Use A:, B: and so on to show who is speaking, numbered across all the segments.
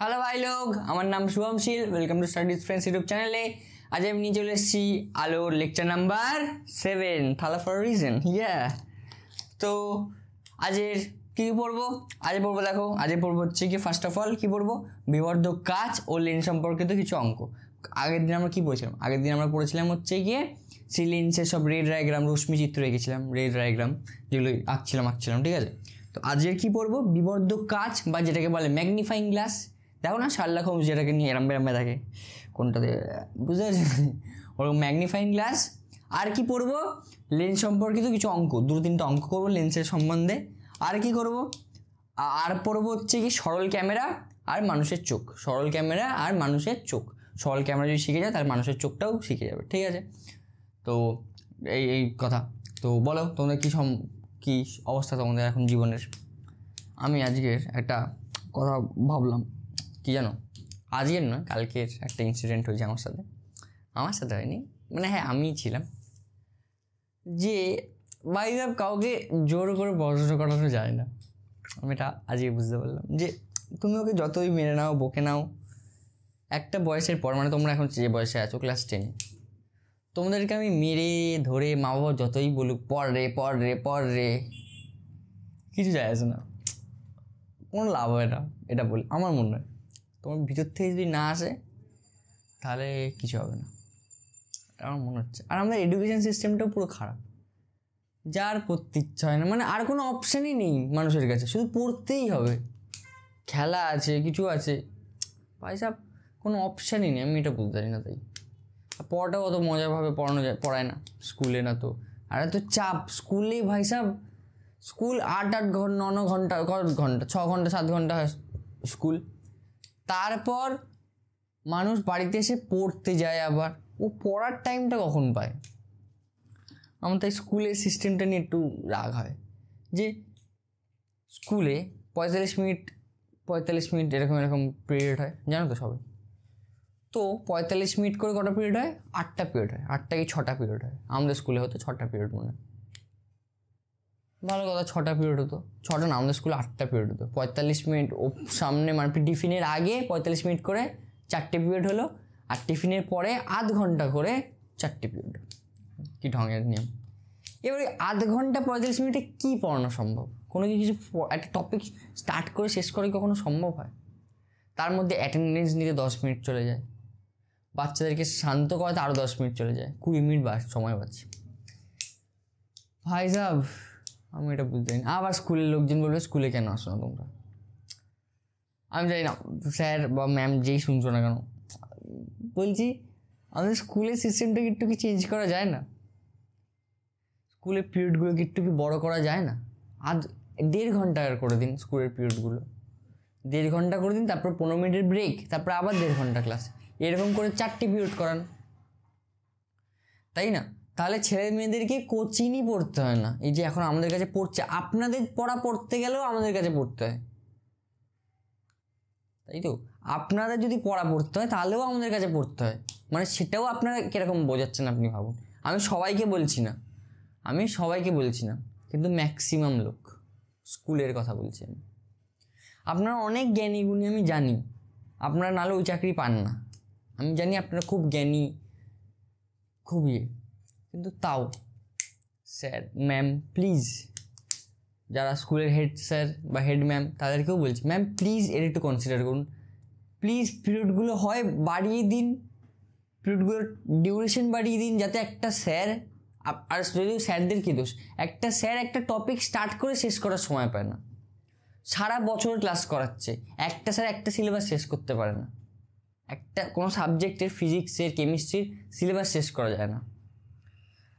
A: Hello ভাই লোক, আমার নাম Shubhamsheel. Welcome to studies friends YouTube চ্যানেলে। আজ আমি নিয়ে চলে এসেছি আলোর লেকচার নাম্বার 7, থালা ফর রিজন। তো আজের কী পড়বো? দেখো, আজে পড়বো হচ্ছে কি, ফার্স্ট অফ অল কী পড়বো? বিবর্ধক কাচ ও লেন্স সম্পর্কিত কিছু অঙ্ক। আগের দিন আমরা কী পড়েছিলাম? আগের দিন আমরা পড়েছিলাম হচ্ছে গিয়ে লেন্সের সব রে ডায়াগ্রাম, রশ্মি চিত্র এঁকেছিলাম, রে ডায়াগ্রাম যেগুলো আঁকছিলাম, ঠিক আছে? তো আজকের কী পড়বো? বিবর্ধক কাচ বা যেটাকে বলে ম্যাগনিফাইং গ্লাস। দেখো না শার্লক হোমস যেটাকে নিয়ে এরামে থাকে, কোনটাতে বুঝতে পারছি, ওরকম ম্যাগনিফাইং গ্লাস। আর কি পড়বো? লেন্স সম্পর্কিত কিছু অঙ্ক, 2-3টা অঙ্ক করবো লেন্সের সম্বন্ধে। আর কি করব? আর পড়বো হচ্ছে কি সরল ক্যামেরা আর মানুষের চোখ। সরল ক্যামেরা আর মানুষের চোখ। সরল ক্যামেরা যদি শিখে যায় তাহলে মানুষের চোখটাও শিখে যাবে, ঠিক আছে? তো এই কথা। তো বলো তোমাদের কী অবস্থা তোমাদের এখন জীবনের? আমি আজকের একটা কথা ভাবলাম, কি জানো? আজকের নয়, কালকের একটা ইনসিডেন্ট হয়েছে আমার সাথে হয়নি, মানে হ্যাঁ আমিই ছিলাম। যে বাইরে কাউকে জোর করে পড়াশোনা করানো যায় না। আমি এটা আজকে বুঝতে পারলাম যে তুমি ওকে যতই মেরে নাও, বকে নাও, একটা বয়সের পর, মানে তোমরা এখন যে বয়সে আছো ক্লাস 10, তোমাদেরকে আমি মেরে ধরে মা বাবা যতই বলুক পড় রে, কিছু যায় আসে না, কোনো লাভ হয় না। এটা বলে আমার মনে হয় তোমার ভিতর থেকে যদি না আসে তাহলে কিছু হবে না, আমার মনে হচ্ছে। আর আমাদের এডুকেশন সিস্টেমটাও পুরো খারাপ। যার পড়তে ইচ্ছা হয় না, মানে আর কোনো অপশানই নেই মানুষের কাছে, শুধু পড়তেই হবে। খেলা আছে, কিছু আছে, ভাই সাহেব কোনো অপশানই নেই। আমি এটা বুঝতে পারি না। তাই পড়াটাও অত মজাভাবে পড়ায় না স্কুলে, না তো। আর এত চাপ স্কুলে, ভাই সাহেব স্কুল 8 ঘন্টা 9 ঘন্টা 6 ঘন্টা 7 ঘন্টা স্কুল, তারপর মানুষ বাড়িতে এসে পড়তে যায়। আবার ও পড়ার টাইমটা কখন পায়? আমার তাই স্কুলের সিস্টেমটা নিয়ে একটু রাগ হয় যে স্কুলে 45 মিনিট এরকম পিরিয়ড হয়, জানো তো সবাই। তো 45 মিনিট করে কটা পিরিয়ড হয়? 8টা পিরিয়ড হয়। 8টা কি 6টা পিরিয়ড হয়? আমাদের স্কুলে হতো 6টা পিরিয়ড, মনে হয়। ভালো কথা, 6টা পিরিয়ড হতো। 6টা না, আমাদের স্কুলে 8টা পিরিয়ড হতো। 45 মিনিট ও সামনে, মানে টিফিনের আগে 45 মিনিট করে 4টে পিরিয়ড হলো, আর টিফিনের পরে আধ ঘন্টা করে 4টে পিরিয়ড। কি ঢঙের নিয়ম! এবারে আধ ঘন্টা 45 মিনিটে কী পড়ানো সম্ভব? কোনো কিছু একটা টপিক স্টার্ট করে শেষ করে কখনো সম্ভব হয়? তার মধ্যে অ্যাটেন্ডেন্স নিতে 10 মিনিট চলে যায়, বাচ্চাদেরকে শান্ত করাতে আরও 10 মিনিট চলে যায়, 20 মিনিট সময় পাচ্ছি। ভাই সাহেব আমি এটা বুঝতে পারি না। আবার স্কুলের লোকজন বলবে স্কুলে কেন আসো না তোমরা? আমি জানি না, স্যার বা ম্যাম যেই শুনছো না কেন, বলছি আমাদের স্কুলের সিস্টেমটাকে একটু কি চেঞ্জ করা যায় না? স্কুলের পিরিয়ডগুলোকে একটু কি বড়ো করা যায় না? 1.5 ঘন্টা করে দিন স্কুলের পিরিয়ডগুলো, 1.5 ঘন্টা করে দিন, তারপর 15 মিনিটের ব্রেক, তারপর আবার 1.5 ঘন্টা ক্লাস, এরকম করে 4টে পিরিয়ড করান, তাই না? তাহলে ছেলে মেয়েদেরকে কোচিংই পড়তে হয় না। এই যে এখন আমাদের কাছে পড়ছে, আপনাদের পড়তে গেলেও আমাদের কাছে পড়তে হয়, তাই তো? আপনাদের যদি পড়তে হয় তাহলেও আমাদের কাছে পড়তে হয়, মানে সেটাও আপনারা কীরকম বোঝাচ্ছেন আপনি ভাবুন। আমি সবাইকে বলছি না, কিন্তু ম্যাক্সিমাম লোক, স্কুলের কথা বলছি আমি। আপনারা অনেক জ্ঞানী গুণী, আমি জানি। আপনারা নাহলে ওই চাকরি পান না, আমি জানি। আপনারা খুব জ্ঞানী, খুব কিন্তু তাও স্যার ম্যাম প্লিজ, যারা স্কুলের হেড স্যার বা হেড ম্যাম তাদেরকেও বলছি, ম্যাম প্লিজ এর একটু কনসিডার করুন। প্লিজ পিরিয়ডগুলো হয় বাড়িয়ে দিন, পিরিয়ডগুলোর ডিউরেশন বাড়িয়ে দিন, যাতে একটা স্যার, আর যদিও স্যারদের কী দোষ, একটা স্যার একটা টপিক স্টার্ট করে শেষ করার সময় পায় না। সারা বছর ক্লাস করাচ্ছে, একটা স্যার একটা সিলেবাস শেষ করতে পারে না। একটা কোনো সাবজেক্টের, ফিজিক্সের, কেমিস্ট্রির সিলেবাস শেষ করা যায় না।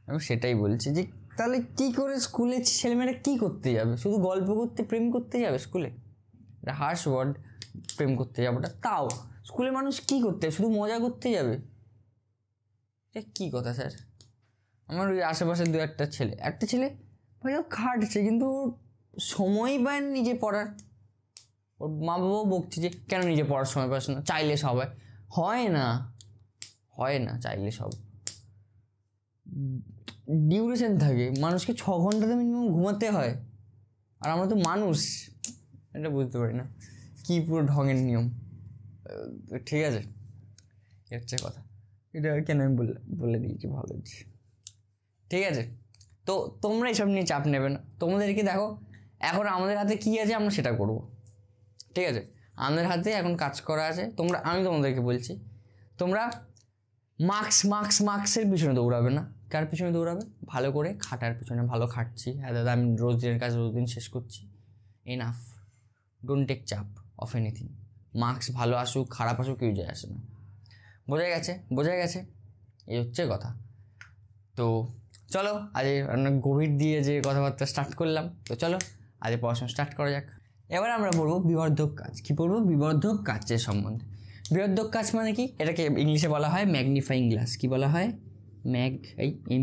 A: আমি সেটাই বলছি যে তাহলে কী করে স্কুলে ছেলেমেয়েরা কী করতে যাবে? শুধু গল্প করতে, প্রেম করতে যাবে স্কুলে? এটা হার্শ ওয়ার্ড, প্রেম করতে যাবোটা। তাও স্কুলে মানুষ কী করতে যাবে? শুধু মজা করতে যাবে? এটা কী কথা স্যার? আমার ওই আশেপাশে একটা ছেলে ভাইও খাটছে, কিন্তু ওর সময়ই পায় না নিজে পড়ার। ওর মা বাবাও বকছে যে কেন নিজে পড়ার সময় পাস না, চাইলে সব হয় না, চাইলে সব ডিউরেশন থাকে। মানুষকে 6 ঘন্টাতে মিনিমাম ঘুমাতে হয়, আর আমরা তো মানুষ, এটা বুঝতে পারি না কী পুরো ঢঙের নিয়ম। ঠিক আছে, এর হচ্ছে কথা। এটা কেন আমি বলে দিয়েছি, ভালো হচ্ছে। ঠিক আছে, তো তোমরা এইসব নিয়ে চাপ নেবে না। তোমাদেরকে দেখো, এখন আমাদের হাতে কী আছে আমরা সেটা করব। ঠিক আছে, আমাদের হাতে এখন কাজ করা আছে। আমি তোমাদেরকে বলছি, তোমরা মার্কসের পিছনে দৌড়াবে না। কার পিছনে দৌড়াবে? ভালো করে খাটার পিছনে। ভালো খাটছি, হ্যাঁ দাদা আমি রোজ দিনের কাজ রোজ দিন শেষ করছি, এনাফ। ডোন্ট টেক চাপ অফ এনিথিং। মার্কস ভালো আসুক খারাপ আসুক কেউ যায় আসে না। বোঝা গেছে? এই হচ্ছে কথা। তো চলো, আজ অনেক গভীর দিয়ে যে কথাবার্তা স্টার্ট করলাম, তো চলো আজ পড়াশোনা স্টার্ট করা যাক। এবার আমরা পড়বো বিবর্ধক কাজ। কি পড়বো? বিবর্ধক কাজের সম্বন্ধে। বিবর্ধক কাজ মানে কি? এটাকে ইংলিশে বলা হয় ম্যাগনিফাইং গ্লাস। কি বলা হয়? Magnifying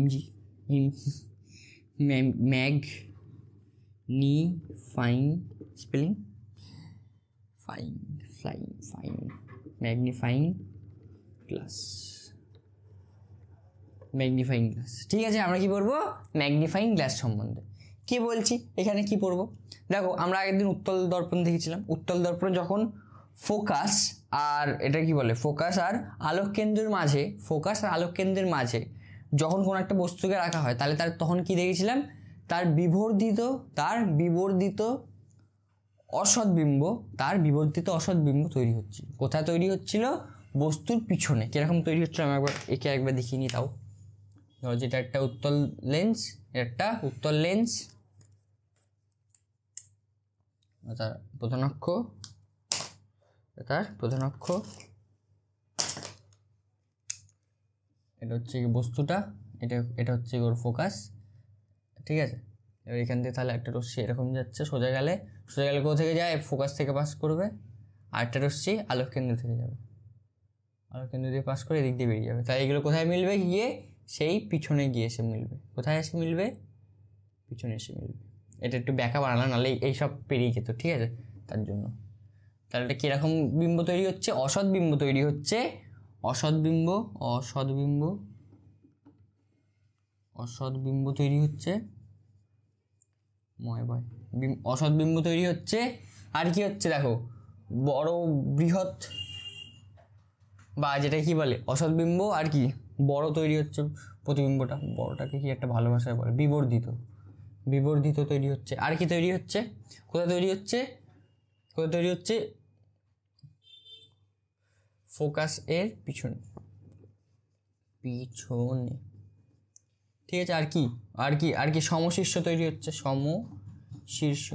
A: spelling magnifying glass. ঠিক আছে, আমরা কি পড়বো? ম্যাগনিফাইং গ্লাস সম্বন্ধে কি বলছি। এখানে কি পড়বো দেখো, আমরা আগের দিন উত্তল দর্পণ দেখেছিলাম। উত্তল দর্পণ যখন ফোকাস আর এটা কি বলে, ফোকাস আর আলোক কেন্দ্রের মাঝে যখন কোনো একটা বস্তুকে রাখা হয়, তাহলে তখন কি দেখেছিলাম? তার বিবর্ধিত অসৎ বিম্ব তৈরি হচ্ছে। কোথায় তৈরি হচ্ছিল? বস্তুর পিছনে। কিরকম তৈরি হচ্ছিল আমি একবার দেখিয়ে নিই। তাও যেটা একটা উত্তল লেন্স, তার প্রধান অক্ষ, এটা হচ্ছে বস্তুটা, এটা হচ্ছে ওর ফোকাস। ঠিক আছে, এবার এখান থেকে তাহলে একটা রশ্মি এরকম যাচ্ছে, সোজা গেলে কোথা থেকে যায়? ফোকাস থেকে পাস করবে। আর একটা রশ্মি আলোক কেন্দ্র থেকে যাবে, আলোক কেন্দ্র দিয়ে পাস করে এদিক দিয়ে বেরিয়ে যাবে। তাই এগুলো কোথায় মিলবে? গিয়ে সেই পিছনে গিয়ে এসে মিলবে। কোথায় এসে মিলবে? পিছনে এসে মিলবে। এটা একটু ব্যাখ্যা বানানো, নাহলে এইসব পেরিয়ে যেত। ঠিক আছে, তার জন্য তাহলে এটা কীরকম বিম্ব তৈরি হচ্ছে? অসৎ বিম্ব তৈরি হচ্ছে। অসৎ বিম্ব তৈরি হচ্ছে। অসৎ বিম্ব তৈরি হচ্ছে। আর কি হচ্ছে দেখো, বড় বৃহৎ বা যেটা কি বলে অসৎ বিম্ব, আর কি বড় তৈরি হচ্ছে প্রতিবিম্বটা। বড়টাকে কি একটা ভালো ভাষায় বলে? বিবর্ধিত তৈরি হচ্ছে। আর কি তৈরি হচ্ছে? কোথায় তৈরি হচ্ছে? ফোকাস এর পিছনে। ঠিক আছে, আর কি সমশীর্ষ তৈরি হচ্ছে। সমশীর্ষ।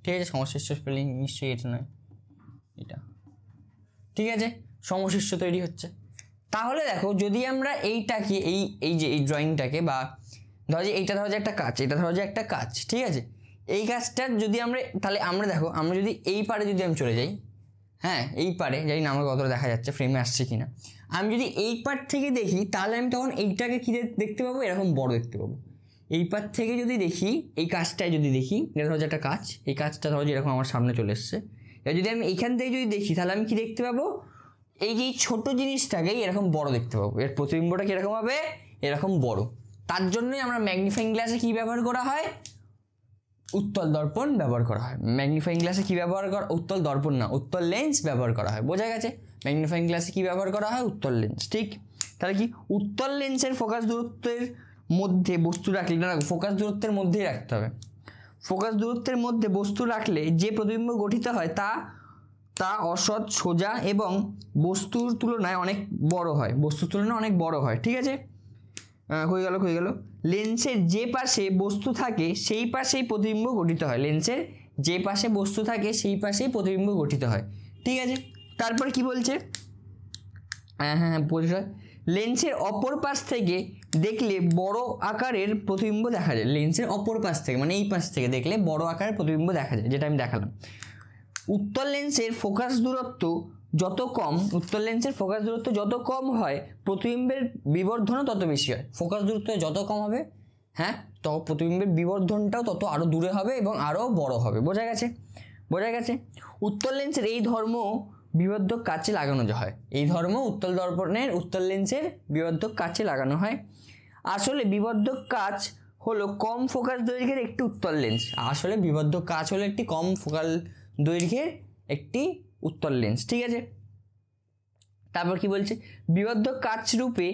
A: ঠিক আছে, সমশীর্ষ স্পেলিং নিশ্চয়ই এটা নয়, এটা। ঠিক আছে, সমশীর্ষ তৈরি হচ্ছে। তাহলে দেখো, যদি আমরা এইটাকে এই ড্রয়িংটাকে, বা ধরো যে এইটা একটা কাজ, ঠিক আছে, এই কাজটার যদি আমরা দেখো, আমরা যদি এই পারে যদি আমি চলে যাই, হ্যাঁ এই পারে, জানি না আমার কতটা দেখা যাচ্ছে, ফ্রেমে আসছে কিনা। আমি যদি এই পার থেকে দেখি, তাহলে আমি তখন এইটাকে কি দেখতে পাবো? এরকম বড় দেখতে পাবো। এই পার থেকে যদি দেখি, এই কাজটায় যদি দেখি, এটা ধরো যে একটা কাজ, এই কাজটা ধরো যেরকম আমার সামনে চলে এসছে, এবার যদি আমি এইখান থেকে যদি দেখি, তাহলে আমি কি দেখতে পাবো? এই যে ছোট জিনিসটাকেই এরকম বড় দেখতে পাবো। এর প্রতিবিম্বটা কীরকম হবে? এরকম বড়। তার জন্যই আমরা ম্যাগনিফাইং গ্লাসে কী ব্যবহার করা হয়? উত্তল দর্পণ ব্যবহার করা হয়। ম্যাগনিফাইং গ্লাসে কী ব্যবহার করা? উত্তল দর্পণ না, উত্তল লেন্স ব্যবহার করা হয়। বোঝা গেছে? ম্যাগনিফাইং গ্লাসে কী ব্যবহার করা হয়? উত্তল লেন্স। ঠিক, তাহলে কি উত্তল লেন্সের ফোকাস দূরত্বের মধ্যে বস্তু রাখলে, না ফোকাস দূরত্বের মধ্যেই রাখতে হবে। ফোকাস দূরত্বের মধ্যে বস্তু রাখলে যে প্রতিবিম্ব গঠিত হয় তা অসৎ, সোজা এবং বস্তুর তুলনায় অনেক বড় হয়। ঠিক আছে, হয়ে গেল। লেন্সের যে পাশে বস্তু থাকে সেই পাশেই প্রতিবিম্ব গঠিত হয়। লেন্সের যে পাশে বস্তু থাকে সেই পাশেই প্রতিবিম্ব গঠিত হয়। ঠিক আছে, তারপর কি বলছে? পরিষ্কার। লেন্সের অপর পাশ থেকে দেখলে বড় আকারের প্রতিবিম্ব দেখা যায়। লেন্সের অপর পাশ থেকে মানে এই পাশ থেকে দেখলে বড় আকারের প্রতিবিম্ব দেখা যায়, যেটা আমি দেখালাম। উত্তল লেন্সের ফোকাস দূরত্ব যত কম হয়, প্রতিবিম্বের বিবর্ধনও তত বেশি হয়। ফোকাস দূরত্ব যত কম হবে, হ্যাঁ, তো প্রতিবিম্বের বিবর্ধনটাও তত আরও দূরে হবে এবং আরও বড় হবে। বোঝা গেছে? উত্তল লেন্সের এই ধর্ম বিবর্ধক কাচে লাগানো হয়। এই ধর্ম উত্তল দর্পণের উত্তল লেন্সের বিবর্ধক কাচে লাগানো হয়। আসলে বিবর্ধক কাচ হলো কম ফোকাস দৈর্ঘ্যের একটি উত্তল লেন্স। আসলে বিবর্ধক কাচ হলো একটি কম ফোকাল দৈর্ঘ্যের একটি উত্তল লেন্স। ঠিক আছে, তারপর কি বলছে, বিবর্ধক কাচ রূপে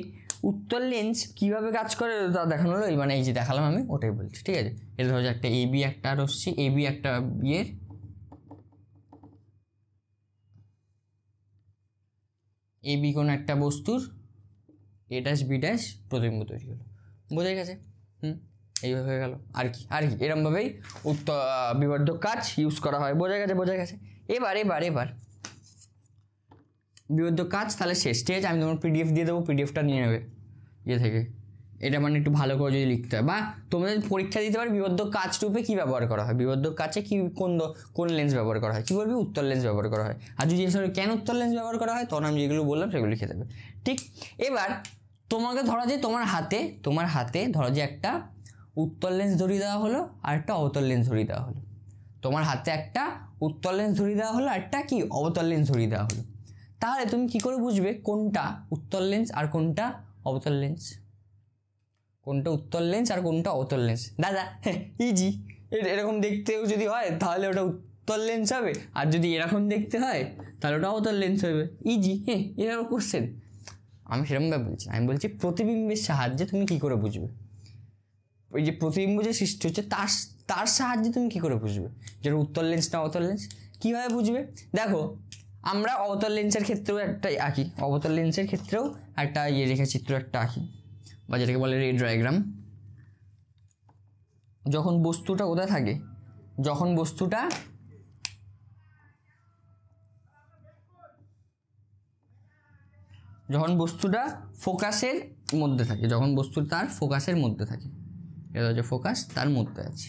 A: উত্তল লেন্স কিভাবে কাজ করে তা দেখানো হলো। মানে এই যে দেখালাম আমি ওটাই বলছি। ঠিক আছে, এটা ধরো একটা এবি একটা রশ্মি, এবি একটা ইয়ের এবি কোন একটা বস্তুর এ ড্যাশ বি ড্যাশ প্রতিবিম্ব তৈরি হলো। বোঝা গেছে? এইভাবে হয়ে গেল। আর কি এরমভাবেই বিবর্ধক কাচ ইউজ করা হয়। বোঝা গেছে। এবার বিবর্ধক কাচ তাহলে শেষ। ঠিক আছে, আমি তোমার পিডিএফ দিয়ে দেবো, পিডিএফটা নিয়ে নেবে ইয়ে থেকে। এটা মানে একটু ভালো করে যদি লিখতে হয়, বা তোমরা যদি পরীক্ষা দিতে পারো বিবর্ধক কাচ রূপে কী ব্যবহার করা হয়, বিবর্ধক কাচে কি কোন লেন্স ব্যবহার করা হয়, কী বলবি, উত্তল লেন্স ব্যবহার করা হয়। আর যদি কেন উত্তল লেন্স ব্যবহার করা হয়, তখন আমি যেগুলো বললাম সেগুলো লিখে দেবে। ঠিক, এবার তোমাকে ধরা যায় তোমার হাতে ধরো যে একটা উত্তল লেন্স ধরিয়ে দেওয়া হলো আর একটা অবতল লেন্স ধরিয়ে দেওয়া হলো। তোমার হাতে একটা উত্তল লেন্স ধরিয়ে দেওয়া হলো, একটা কি অবতল লেন্স ধরিয়ে দেওয়া হলো। তাহলে তুমি কি করে বুঝবে কোনটা উত্তল লেন্স আর কোনটা অবতল লেন্স? কোনটা উত্তল লেন্স আর কোনটা অবতল লেন্স? দাদা ইজি, এরকম দেখতেও যদি হয় তাহলে ওটা উত্তল লেন্স হবে, আর যদি এরকম দেখতে হয় তাহলে ওটা অবতল লেন্স হবে। ইজি, এরকম কোশ্চেন। আমি সেরকমভাবে বলছি, আমি বলছি প্রতিবিম্বের সাহায্যে তুমি কি করে বুঝবে, ওই যে প্রতিবিম্ব যে সৃষ্টি হচ্ছে তার সাহায্যে তুমি কি করে বুঝবে যেটা উত্তল লেন্স না অবতল লেন্স? কীভাবে বুঝবে? দেখো, আমরা অবতল লেন্সের ক্ষেত্রেও একটা আঁকি, অবতল লেন্সের ক্ষেত্রেও একটা রেখাচিত্র একটা আঁকি, বা যেটাকে বলে রে ডায়াগ্রাম। যখন বস্তুটা কোথায় থাকে, যখন বস্তুটা ফোকাসের মধ্যে থাকে, যখন বস্তু তার ফোকাসের মধ্যে থাকে, এটা হচ্ছে ফোকাস, তার মধ্যে আছে।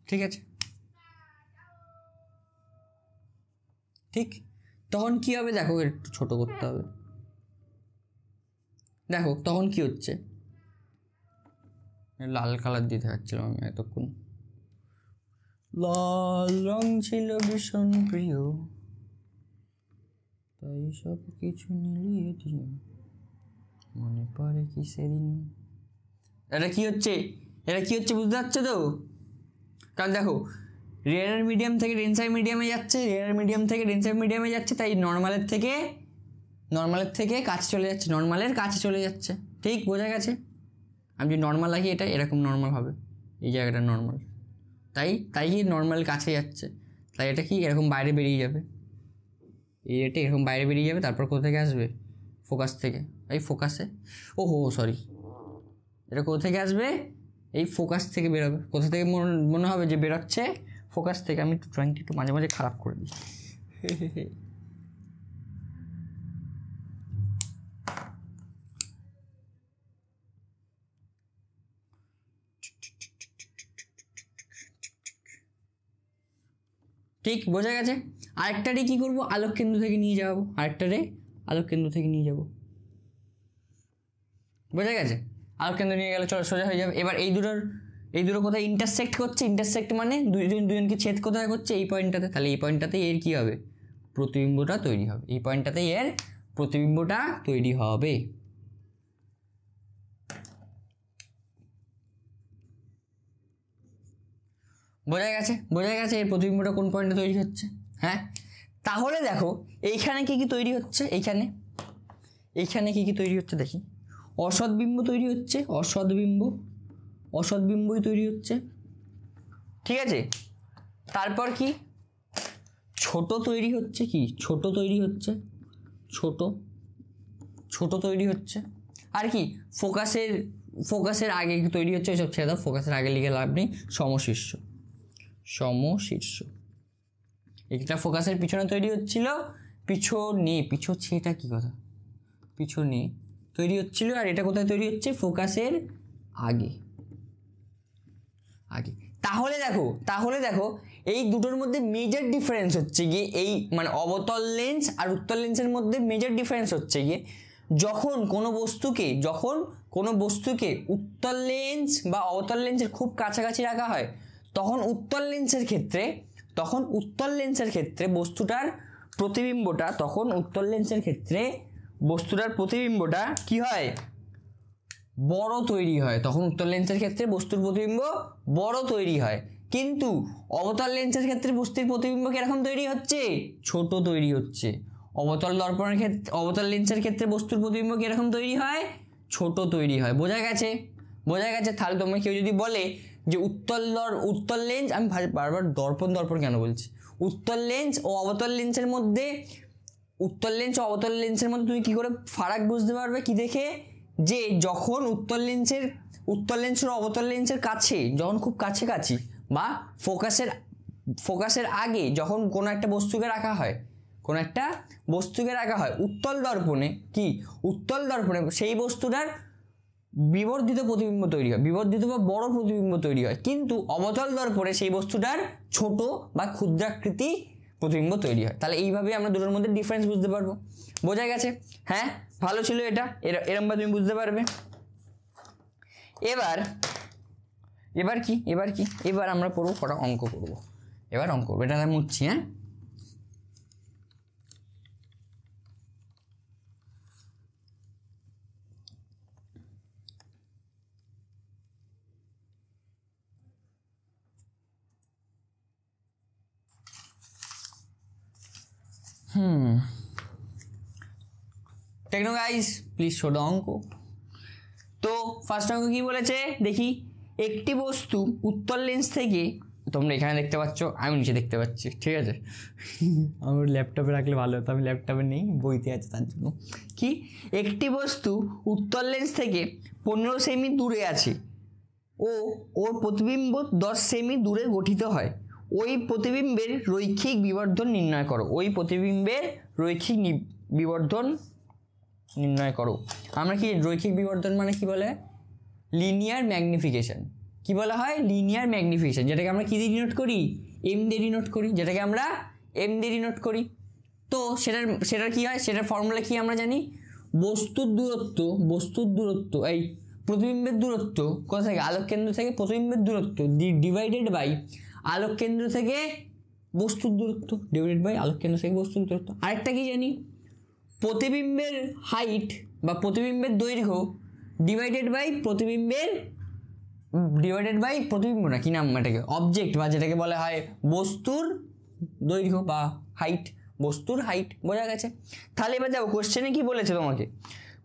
A: ঠিক আছে, ঠিক, তখন কি হবে দেখো, একটু ছোট করতে হবে। দেখো তখন কি হচ্ছে, লাল কালার দিতে যাচ্ছিলাম আমি এতক্ষণ, লাল রং ছিল ভীষণ প্রিয়, তাই সব কিছু মিলিয়ে দিয়ে মনে পড়ে কি সেদিন। এটা কি হচ্ছে বুঝতে পারছো তো? কারণ দেখো, রেয়ার মিডিয়াম থেকে ডেন্সার মিডিয়ামে যাচ্ছে, রেয়ার মিডিয়াম থেকে ডেন্সার মিডিয়ামে যাচ্ছে, তাই নর্মালের থেকে কাছে চলে যাচ্ছে, নর্মালের কাছে চলে যাচ্ছে। ঠিক, বোঝা গেছে? আমি যদি নর্মাল রাখি, এটা এরকম নর্মাল হবে, এই জায়গাটা নর্মাল, তাই কি নর্মাল কাছে যাচ্ছে, তাই এটা কি এরকম বাইরে বেরিয়ে যাবে, এই রেটে এরকম বাইরে বেরিয়ে যাবে। তারপর কোথা থেকে আসবে? ফোকাস থেকে, এই ফোকাসে, সরি, এটা কোথা থেকে আসবে? এই ফোকাস থেকে বেরোবে। কোথা থেকে মনে হবে যে বেরোচ্ছে? ফোকাস থেকে। আমি ড্রয়িংটা একটু মাঝে মাঝে খারাপ করে দিই। ঠিক, বোঝা গেছে? আরেকটারে কি করবো, আলোক কেন্দ্র থেকে নিয়ে যাবো, বোঝা গেছে? আলোক কেন্দ্র নিয়ে গেলে চলো সোজা হয়ে যাবে। এবার এই দুটো কোথায় ইন্টারসেক্ট করছে, ইন্টারসেক্ট মানে দুজনকে ছেদ কোথায় করছে? এই পয়েন্টটাতে। তাহলে এই পয়েন্টটাতে এর কি হবে? প্রতিবিম্বটা তৈরি হবে। এই পয়েন্টটাতে এর প্রতিবিম্বটা তৈরি হবে। বোঝা গেছে এর প্রতিবিম্বটা কোন পয়েন্টে তৈরি হচ্ছে। হ্যাঁ, তাহলে দেখো এইখানে কি তৈরি হচ্ছে, এইখানে কি তৈরি হচ্ছে দেখি। অসৎবিম্ব তৈরি হচ্ছে, অসৎবিম্বই তৈরি হচ্ছে। ঠিক আছে, তারপর কি ছোট তৈরি হচ্ছে, ছোট তৈরি হচ্ছে। আর কি ফোকাসের আগে তৈরি হচ্ছে, ওইসব ছেড়ে দাও, ফোকাসের আগে লিখে লাভ নেই। সমশীর্ষ, এটা ফোকাসের পিছনে তৈরি হচ্ছিল, পিছোচ্ছে, এটা কি কথা, পিছনে তৈরি হচ্ছিল। আর এটা কোথায় তৈরি হচ্ছে? ফোকাসের আগে। তাহলে দেখো এই দুটোর মধ্যে মেজর ডিফারেন্স হচ্ছে গিয়ে এই মানে অবতল লেন্স আর উত্তল লেন্সের মধ্যে মেজর ডিফারেন্স হচ্ছে গিয়ে যখন কোনো বস্তুকে উত্তল লেন্স বা অবতল লেন্সের খুব কাছাকাছি রাখা হয়, তখন উত্তল লেন্সের ক্ষেত্রে বস্তুটার প্রতিবিম্বটা কি হয়? বড় তৈরি হয়। তখন উত্তল লেন্সের ক্ষেত্রে বস্তুর প্রতিবিম্ব বড় তৈরি হয়। কিন্তু অবতল লেন্সের ক্ষেত্রে বস্তুর প্রতিবিম্ব কিরকম তৈরি হচ্ছে, ছোট তৈরি হচ্ছে। অবতল দর্পণের ক্ষেত্রে, অবতল লেন্সের ক্ষেত্রে বস্তুর প্রতিবিম্ব কিরকম তৈরি হয়, ছোট তৈরি হয়। বোঝা গেছে, বোঝা গেছে। তাহলে তোমরা কেউ যদি বলে যে উত্তল লেন্স, আমি বারবার দর্পণ কেন বলছি, উত্তল লেন্স ও অবতল লেন্সের মধ্যে, উত্তল লেন্স ও অবতল লেন্সের মধ্যে তুমি কী করে ফারাক বুঝতে পারবে, কি দেখে, যে যখন উত্তল লেন্স ও অবতল লেন্সের কাছে, যখন খুব কাছাকাছি বা ফোকাসের আগে যখন কোনো একটা বস্তুকে রাখা হয়, উত্তল দর্পণে সেই বস্তুটার বিবর্ধিত প্রতিবিম্ব তৈরি হয়, বিবর্ধিত বা বড় প্রতিবিম্ব তৈরি হয়। কিন্তু অবতল দর্পণে সেই বস্তুটার ছোট বা ক্ষুদ্রাকৃতি প্রতিবিম্ব তৈরি হয়। তাহলে এইভাবে আমরা দুটোর মধ্যে ডিফারেন্স বুঝতে পারবো। বোঝা গেছে? হ্যাঁ, ভালো ছিল এটা, এরমভাবে তুমি বুঝতে পারবে। এবার আমরা পড়বো কটা অঙ্ক করবো। এবার অঙ্ক করবো, এটা আমি মুছছি। হ্যাঁ, techno guys please show the অঙ্ক। তো ফার্স্ট অঙ্ক কি বলেছে দেখি, একটি বস্তু উত্তল লেন্স থেকে, তোমরা এখানে দেখতে পাচ্ছ, আমি নিচে দেখতে পাচ্ছি, ঠিক আছে, আমার ল্যাপটপে রাখলে ভালো হতো, আমি ল্যাপটপে নেই, বইতে আছে, তার জন্য। কি, একটি বস্তু উত্তল লেন্স থেকে 15 সেমি দূরে আছে ও ওর প্রতিবিম্ব 10 সেমি দূরে গঠিত হয়, ওই প্রতিবিম্বের রৈখিক বিবর্ধন নির্ণয় করো। আমরা কি রৈখিক বিবর্ধন মানে কি বলে, লিনিয়ার ম্যাগনিফিকেশন। কি বলা হয়, লিনিয়ার ম্যাগনিফিকেশন, যেটাকে আমরা কি দিয়ে ডিনোট করি, এম দিয়ে ডিনোট করি, তো সেটার কি হয়, সেটার ফর্মুলা কি আমরা জানি, বস্তুর দূরত্ব এই প্রতিবিম্বের দূরত্ব কোথা থেকে, আলোক কেন্দ্র থেকে প্রতিবিম্বের দূরত্ব ডিভাইডেড বাই আলোক কেন্দ্র থেকে বস্তুর দূরত্ব ডিভাইডেড বাই আলোক কেন্দ্র থেকে বস্তুর দূরত্ব। আরেকটা কি জানি, প্রতিবিম্বের হাইট বা প্রতিবিম্বের দৈর্ঘ্য ডিভাইডেড বাই প্রতিবিম্ব না, কি নাম এটাকে, অবজেক্ট, বা যেটাকে বলা হয় বস্তুর দৈর্ঘ্য বা হাইট, বস্তুর হাইট। বোঝা গেছে? তাহলে এবার দেখো কোশ্চেনে কি বলেছে তোমাকে,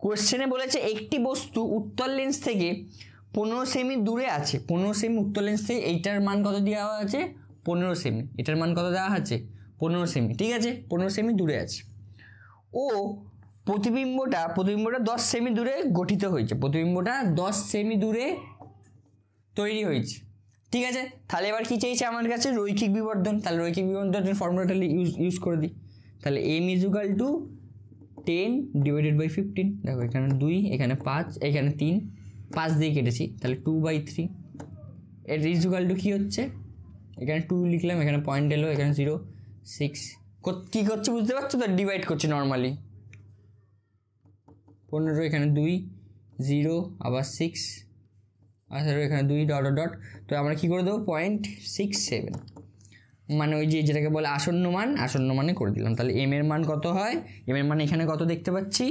A: কোশ্চেনে বলেছে একটি বস্তু উত্তল লেন্স থেকে 15 সেমি দূরে আছে, 15 সেমি উত্তল লেন্স থেকে, এইটার মান কত দেওয়া আছে, 15 সেমি, এটার মান কত দেওয়া আছে, 15 সেমি, ঠিক আছে, 15 সেমি দূরে আছে, ও প্রতিবিম্বটা 10 সেমি দূরে গঠিত হয়েছে, প্রতিবিম্বটা 10 সেমি দূরে তৈরি হয়েছে, ঠিক আছে। তাহলে এবার কি চাইছে আমার কাছে, রৈখিক বিবর্ধন। তাহলে রৈখিক বিবর্ধনের ফর্মুলাটা ইউজ করে দিই। তাহলে m = 10 ডিভাইডেড বাই 15, দেখো এখানে 2, এখানে 5, এখানে 3, 5 দিয়ে কেটেছি, তাহলে 2/3। এর ইজুকাল টু কী হচ্ছে, এখানে 2 লিখলাম, এখানে পয়েন্ট এলো, এখানে 0, 6, কী করছে বুঝতে পারছো তো, ডিভাইড করছে নর্মালি, 15, এখানে 2, 0, আবার 6, আচ্ছা এখানে 2 ডট, তো আমরা কী করে দেবো, 0.67, মানে ওই যেটাকে বলে আসন্ন মানে করে দিলাম। তাহলে এম এর মান কত হয়, এম এর মান এখানে কত দেখতে পাচ্ছি,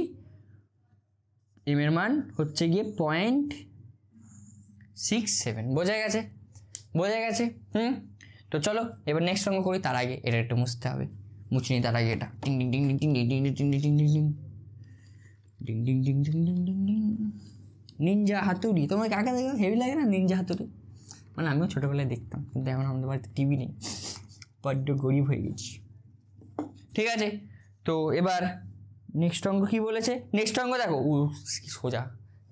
A: এম এর মান হচ্ছে গিয়ে 0.67। বোঝা গেছে? তো চলো এবার নেক্সট অঙ্ক করি। তার আগে এটা একটু মুছতে হবে, মুছে নিই তার আগে এটা, টিং টিং টিং টিং টিং টিং টিং টিং টিং টিং টিং টিং টিং টিং টিং টিং। নিনজা হাতুড়ি, তোমার কাকে দেখো হেভি লাগে না নিনজা হাতুড়ি? মানে আমিও ছোটোবেলায় দেখতাম, কিন্তু এখন আমাদের বাড়িতে টিভি নেই, বড্ড গরিব হয়ে গেছি। ঠিক আছে, তো এবার নেক্সট অঙ্ক কী বলেছে, নেক্সট অঙ্ক দেখো সোজা,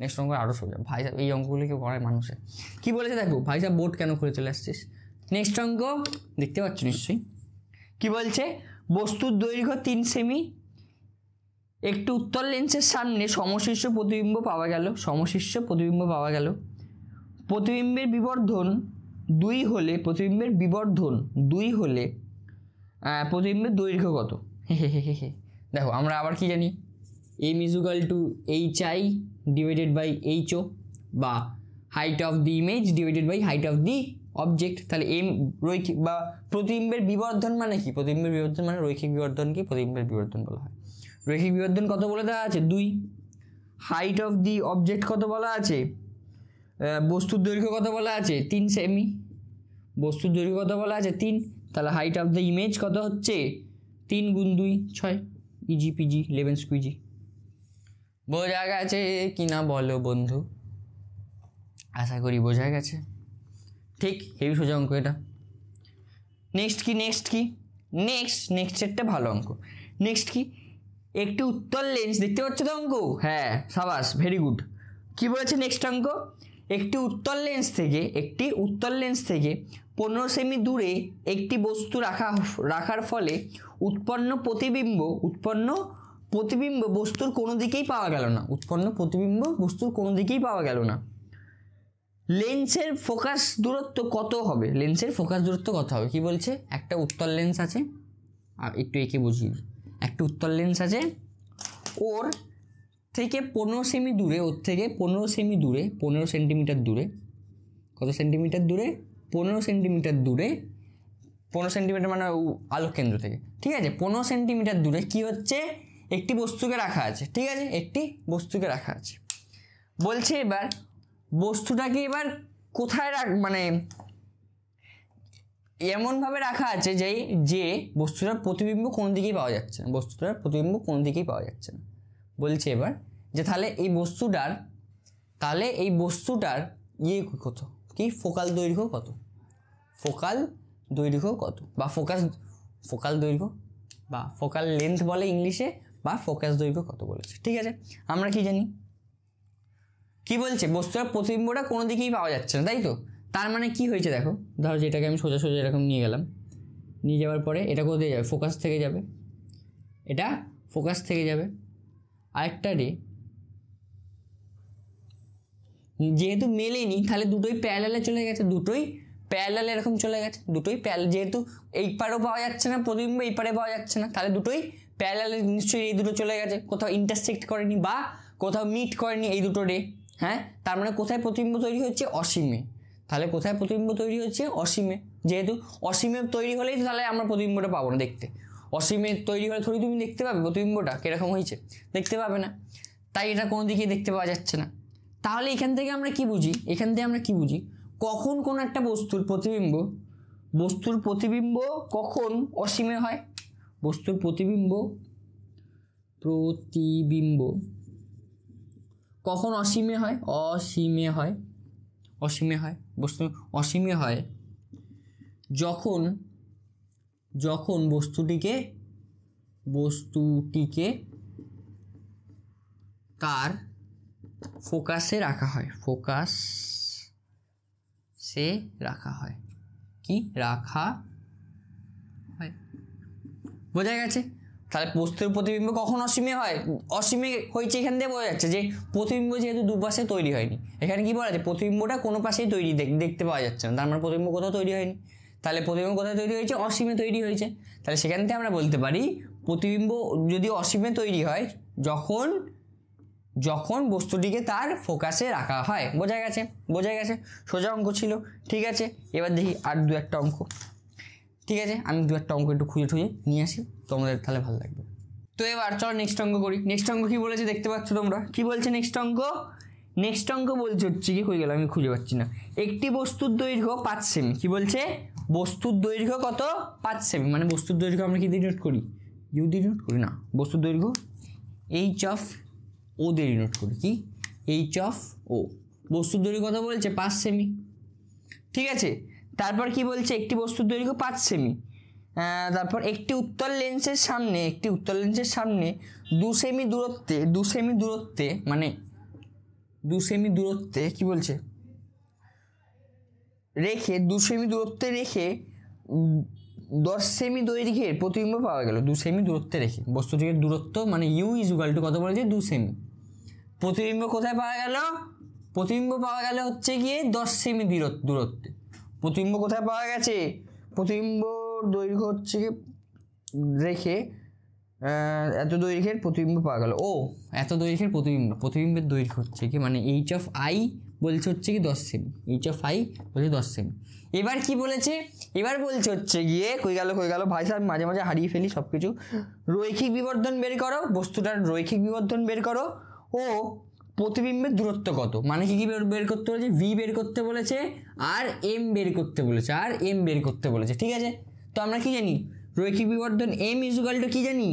A: নেক্সট অঙ্ক আরও সোজা। ভাই সাহেব এই অঙ্কগুলো কেউ করায় মানুষে, কী বলেছে দেখো, ভাই সাহেব বোর্ড কেন করে চলে আসছিস। নেক্সট অঙ্ক দেখতে পাচ্ছ নিশ্চয়ই, কী বলছে, বস্তুর দৈর্ঘ্য 3 সেমি, একটি উত্তল লেন্সের সামনে সমশীর্ষ প্রতিবিম্ব পাওয়া গেল, প্রতিবিম্বের বিবর্ধন 2 হলে প্রতিবিম্বের দৈর্ঘ্য কত। দেখো আমরা আবার কি জানি, m = hi divided by ho, বা height of the image divided by height of the object. তাহলে এম রৈখিক বা প্রতিবিম্বের বিবর্ধন মানে কি, প্রতিবিম্বের বিবর্ধন মানে রৈখিক বিবর্ধনকে প্রতিবিম্বের বিবর্ধন বলা হয়। রৈখিক বিবর্ধন কত বলে দেওয়া আছে, 2। হাইট অফ দি অবজেক্ট কত বলা আছে, বস্তুর দৈর্ঘ্য কত বলা আছে, 3 সেমি। বস্তুর দৈর্ঘ্য কত বলা আছে 3, তাহলে হাইট অফ দ্য ইমেজ কত হচ্ছে 3 গুণ 2 6, ইজি পিজি 11 স্কুইজি। বোঝা গেছে কি না বলো বন্ধু? আশা করি বোঝা গেছে। ঠিক, হেভি সোজা অঙ্ক এটা। নেক্সট কি নেক্সটেরটা ভালো অঙ্ক। নেক্সট কি, একটি উত্তল লেন্স, দেখতে পাচ্ছ তো অঙ্ক? হ্যাঁ, সাবাস, ভেরি গুড। কি বলেছে নেক্সট অঙ্ক? একটি উত্তল লেন্স থেকে 15 সেমি দূরে একটি বস্তু রাখার ফলে উৎপন্ন প্রতিবিম্ব বস্তুর কোনো দিকেই পাওয়া গেল না। লেন্সের ফোকাস দূরত্ব কত হবে? কি বলছে? একটা উত্তল লেন্স আছে, আর একটু এঁকে বুঝিয়ে দিই। একটা উত্তল লেন্স আছে, ওর থেকে 15 সেমি দূরে, 15 সেন্টিমিটার দূরে, কত সেন্টিমিটার দূরে? 15 সেন্টিমিটার দূরে, 15 সেন্টিমিটার মানে আলোক কেন্দ্র থেকে, ঠিক আছে? 15 সেন্টিমিটার দূরে কি হচ্ছে? একটি বস্তুকে রাখা আছে, ঠিক আছে? বলছে এবার বস্তুটাকে এবার কোথায় মানে এমনভাবে রাখা আছে যে বস্তুটার প্রতিবিম্ব কোনো দিকেই পাওয়া যাচ্ছে না। বলছে এবার যে তাহলে এই বস্তুটার ইয়ে কত, কি ফোকাল দৈর্ঘ্য কত বা ফোকাল দৈর্ঘ্য বা ফোকাল লেন্থ বলে ইংলিশে, বা ফোকাস দৈর্ঘ্য কত বলেছে, ঠিক আছে? আমরা কি জানি, কি বলছে? বস্তুটার প্রতিবিম্বটা কোনো দিকেই পাওয়া যাচ্ছে না, তাই তো? তার মানে কি হয়েছে দেখো, ধরো যেটাকে আমি সোজা এরকম নিয়ে গেলাম, নিয়ে যাওয়ার পরে এটা কোথায় যাবে? ফোকাস থেকে যাবে। আরেকটা রে যেহেতু মেলেনি, তাহলে দুটোই প্যারালালে চলে গেছে, এরকম চলে গেছে, যেহেতু এই পারেও পাওয়া যাচ্ছে না প্রতিবিম্ব, এই পারে পাওয়া যাচ্ছে না, তাহলে দুটোই প্যারালালে নিশ্চয়ই এই দুটো চলে গেছে, কোথাও ইন্টারসেক্ট করেনি বা কোথাও মিট করেনি এই দুটো রে। হ্যাঁ, তার মানে কোথায় প্রতিবিম্ব তৈরি হচ্ছে? অসীমে। তাহলে কোথায় প্রতিবিম্ব তৈরি হচ্ছে? অসীমে। যেহেতু অসীমে তৈরি হলেই তাহলে আমরা প্রতিবিম্বটা পাবো না দেখতে। অসীমে তৈরি হলে থোড়ি তুমি দেখতে পাবে প্রতিবিম্বটা কিরকম হয়েছে, দেখতে পাবে না। তাই এটা কোনো দিকেই দেখতে পাওয়া যাচ্ছে না। তাহলে এখান থেকে আমরা কি বুঝি? কখন কোন একটা বস্তুর প্রতিবিম্ব কখন অসীমে হয়? বস্তুর প্রতিবিম্ব কখন অসীমে হয়? বস্তু অসীমে হয় যখন বস্তুটিকে তার ফোকাসে রাখা হয়। বোঝা গেছে? তাহলে বস্তুর প্রতিবিম্ব কখন অসীমে হয়? অসীমে হয়েছে এখান থেকে বোঝা যাচ্ছে যে প্রতিবিম্ব যেহেতু দুপাশে তৈরি হয়নি। এখানে কি বলা আছে? প্রতিবিম্বটা কোনো পাশেই তৈরি দেখতে পাওয়া যাচ্ছে না, তার মানে প্রতিবিম্ব কোথাও তৈরি হয়নি। তাহলে প্রতিবিম্ব কোথায় তৈরি হয়েছে? অসীমে তৈরি হয়েছে। তাহলে সেখান থেকে আমরা বলতে পারি প্রতিবিম্ব যদি অসীমে তৈরি হয় যখন বস্তুটিকে তার ফোকাসে রাখা হয়। বোঝা গেছে? সোজা অঙ্ক ছিল, ঠিক আছে? এবার দেখি আর দু একটা অঙ্ক, ঠিক আছে? আমি দু একটা অঙ্ক একটু খুঁজে নিয়ে আসি, তোমাদের তাহলে ভালো লাগবে। তো এবার চলো নেক্সট অঙ্ক করি। নেক্সট অঙ্ক কি বলেছে দেখতে পাচ্ছ তোমরা? কি বলছে নেক্সট অঙ্ক বলছে হচ্ছে কি, কই গেল আমি খুঁজে পাচ্ছি না। একটি বস্তুর দৈর্ঘ্য 5 সেমি। কি বলছে? বস্তুর দৈর্ঘ্য কত? 5 সেমি। মানে বস্তুর দৈর্ঘ্য আমরা কি দিয়ে ডিনোট করি? ইউ দিয়ে ডিনোট করি না, বস্তুর দৈর্ঘ্য এইচ অফ ও দিয়ে ডিনোট করি। কি? এইচ অফ ও। বস্তুর দৈর্ঘ্য কত বলছে? 5 সেমি, ঠিক আছে? তারপর কি বলছে? একটি বস্তুর দৈর্ঘ্য 5 সেমি। তারপর একটি উত্তল লেন্সের সামনে 2 সেমি দূরত্বে মানে 2 সেমি দূরত্বে কি বলছে? রেখে 2 সেমি দূরত্বে রেখে 10 সেমি দৈর্ঘ্যের প্রতিবিম্ব পাওয়া গেল। 2 সেমি দূরত্বে রেখে বস্তুটির দূরত্ব মানে ইউ ইজ ইকুয়াল টু কত বলেছে? 2 সেমি। প্রতিবিম্ব কোথায় পাওয়া গেল? প্রতিবিম্ব পাওয়া গেল হচ্ছে গিয়ে 10 সেমি দূরত্বে। প্রতিবিম্ব কোথায় পাওয়া গেছে? প্রতিবিম্ব দৈর্ঘ্য হচ্ছে রেখে এত দৈর্ঘ্যের প্রতিবিম্ব পাওয়া গেল। ও, এত দৈর্ঘ্যের প্রতিবিম্বের দৈর্ঘ্য হচ্ছে কি মানে এইচ অফ আই বলছে হচ্ছে কি 10 সেমি। এইচ অফ আই বলছে 10 সেমি। এবার কি বলেছে? এবার বলছে হচ্ছে গিয়ে কই গেল ভাই সাহেব, মাঝে মাঝে হারিয়ে ফেলি সব কিছু। রৈখিক বিবর্ধন বের করো, বস্তুটার রৈখিক বিবর্ধন বের করো ও প্রতিবিম্বের দূরত্ব কত, মানে কি বের করতে বলেছে, ভি বের করতে বলেছে আর এম বের করতে বলেছে, ঠিক আছে। তো আমরা কি জানি, রৈখিক বিবর্ধন এম ইজুকাল টু কি জানি,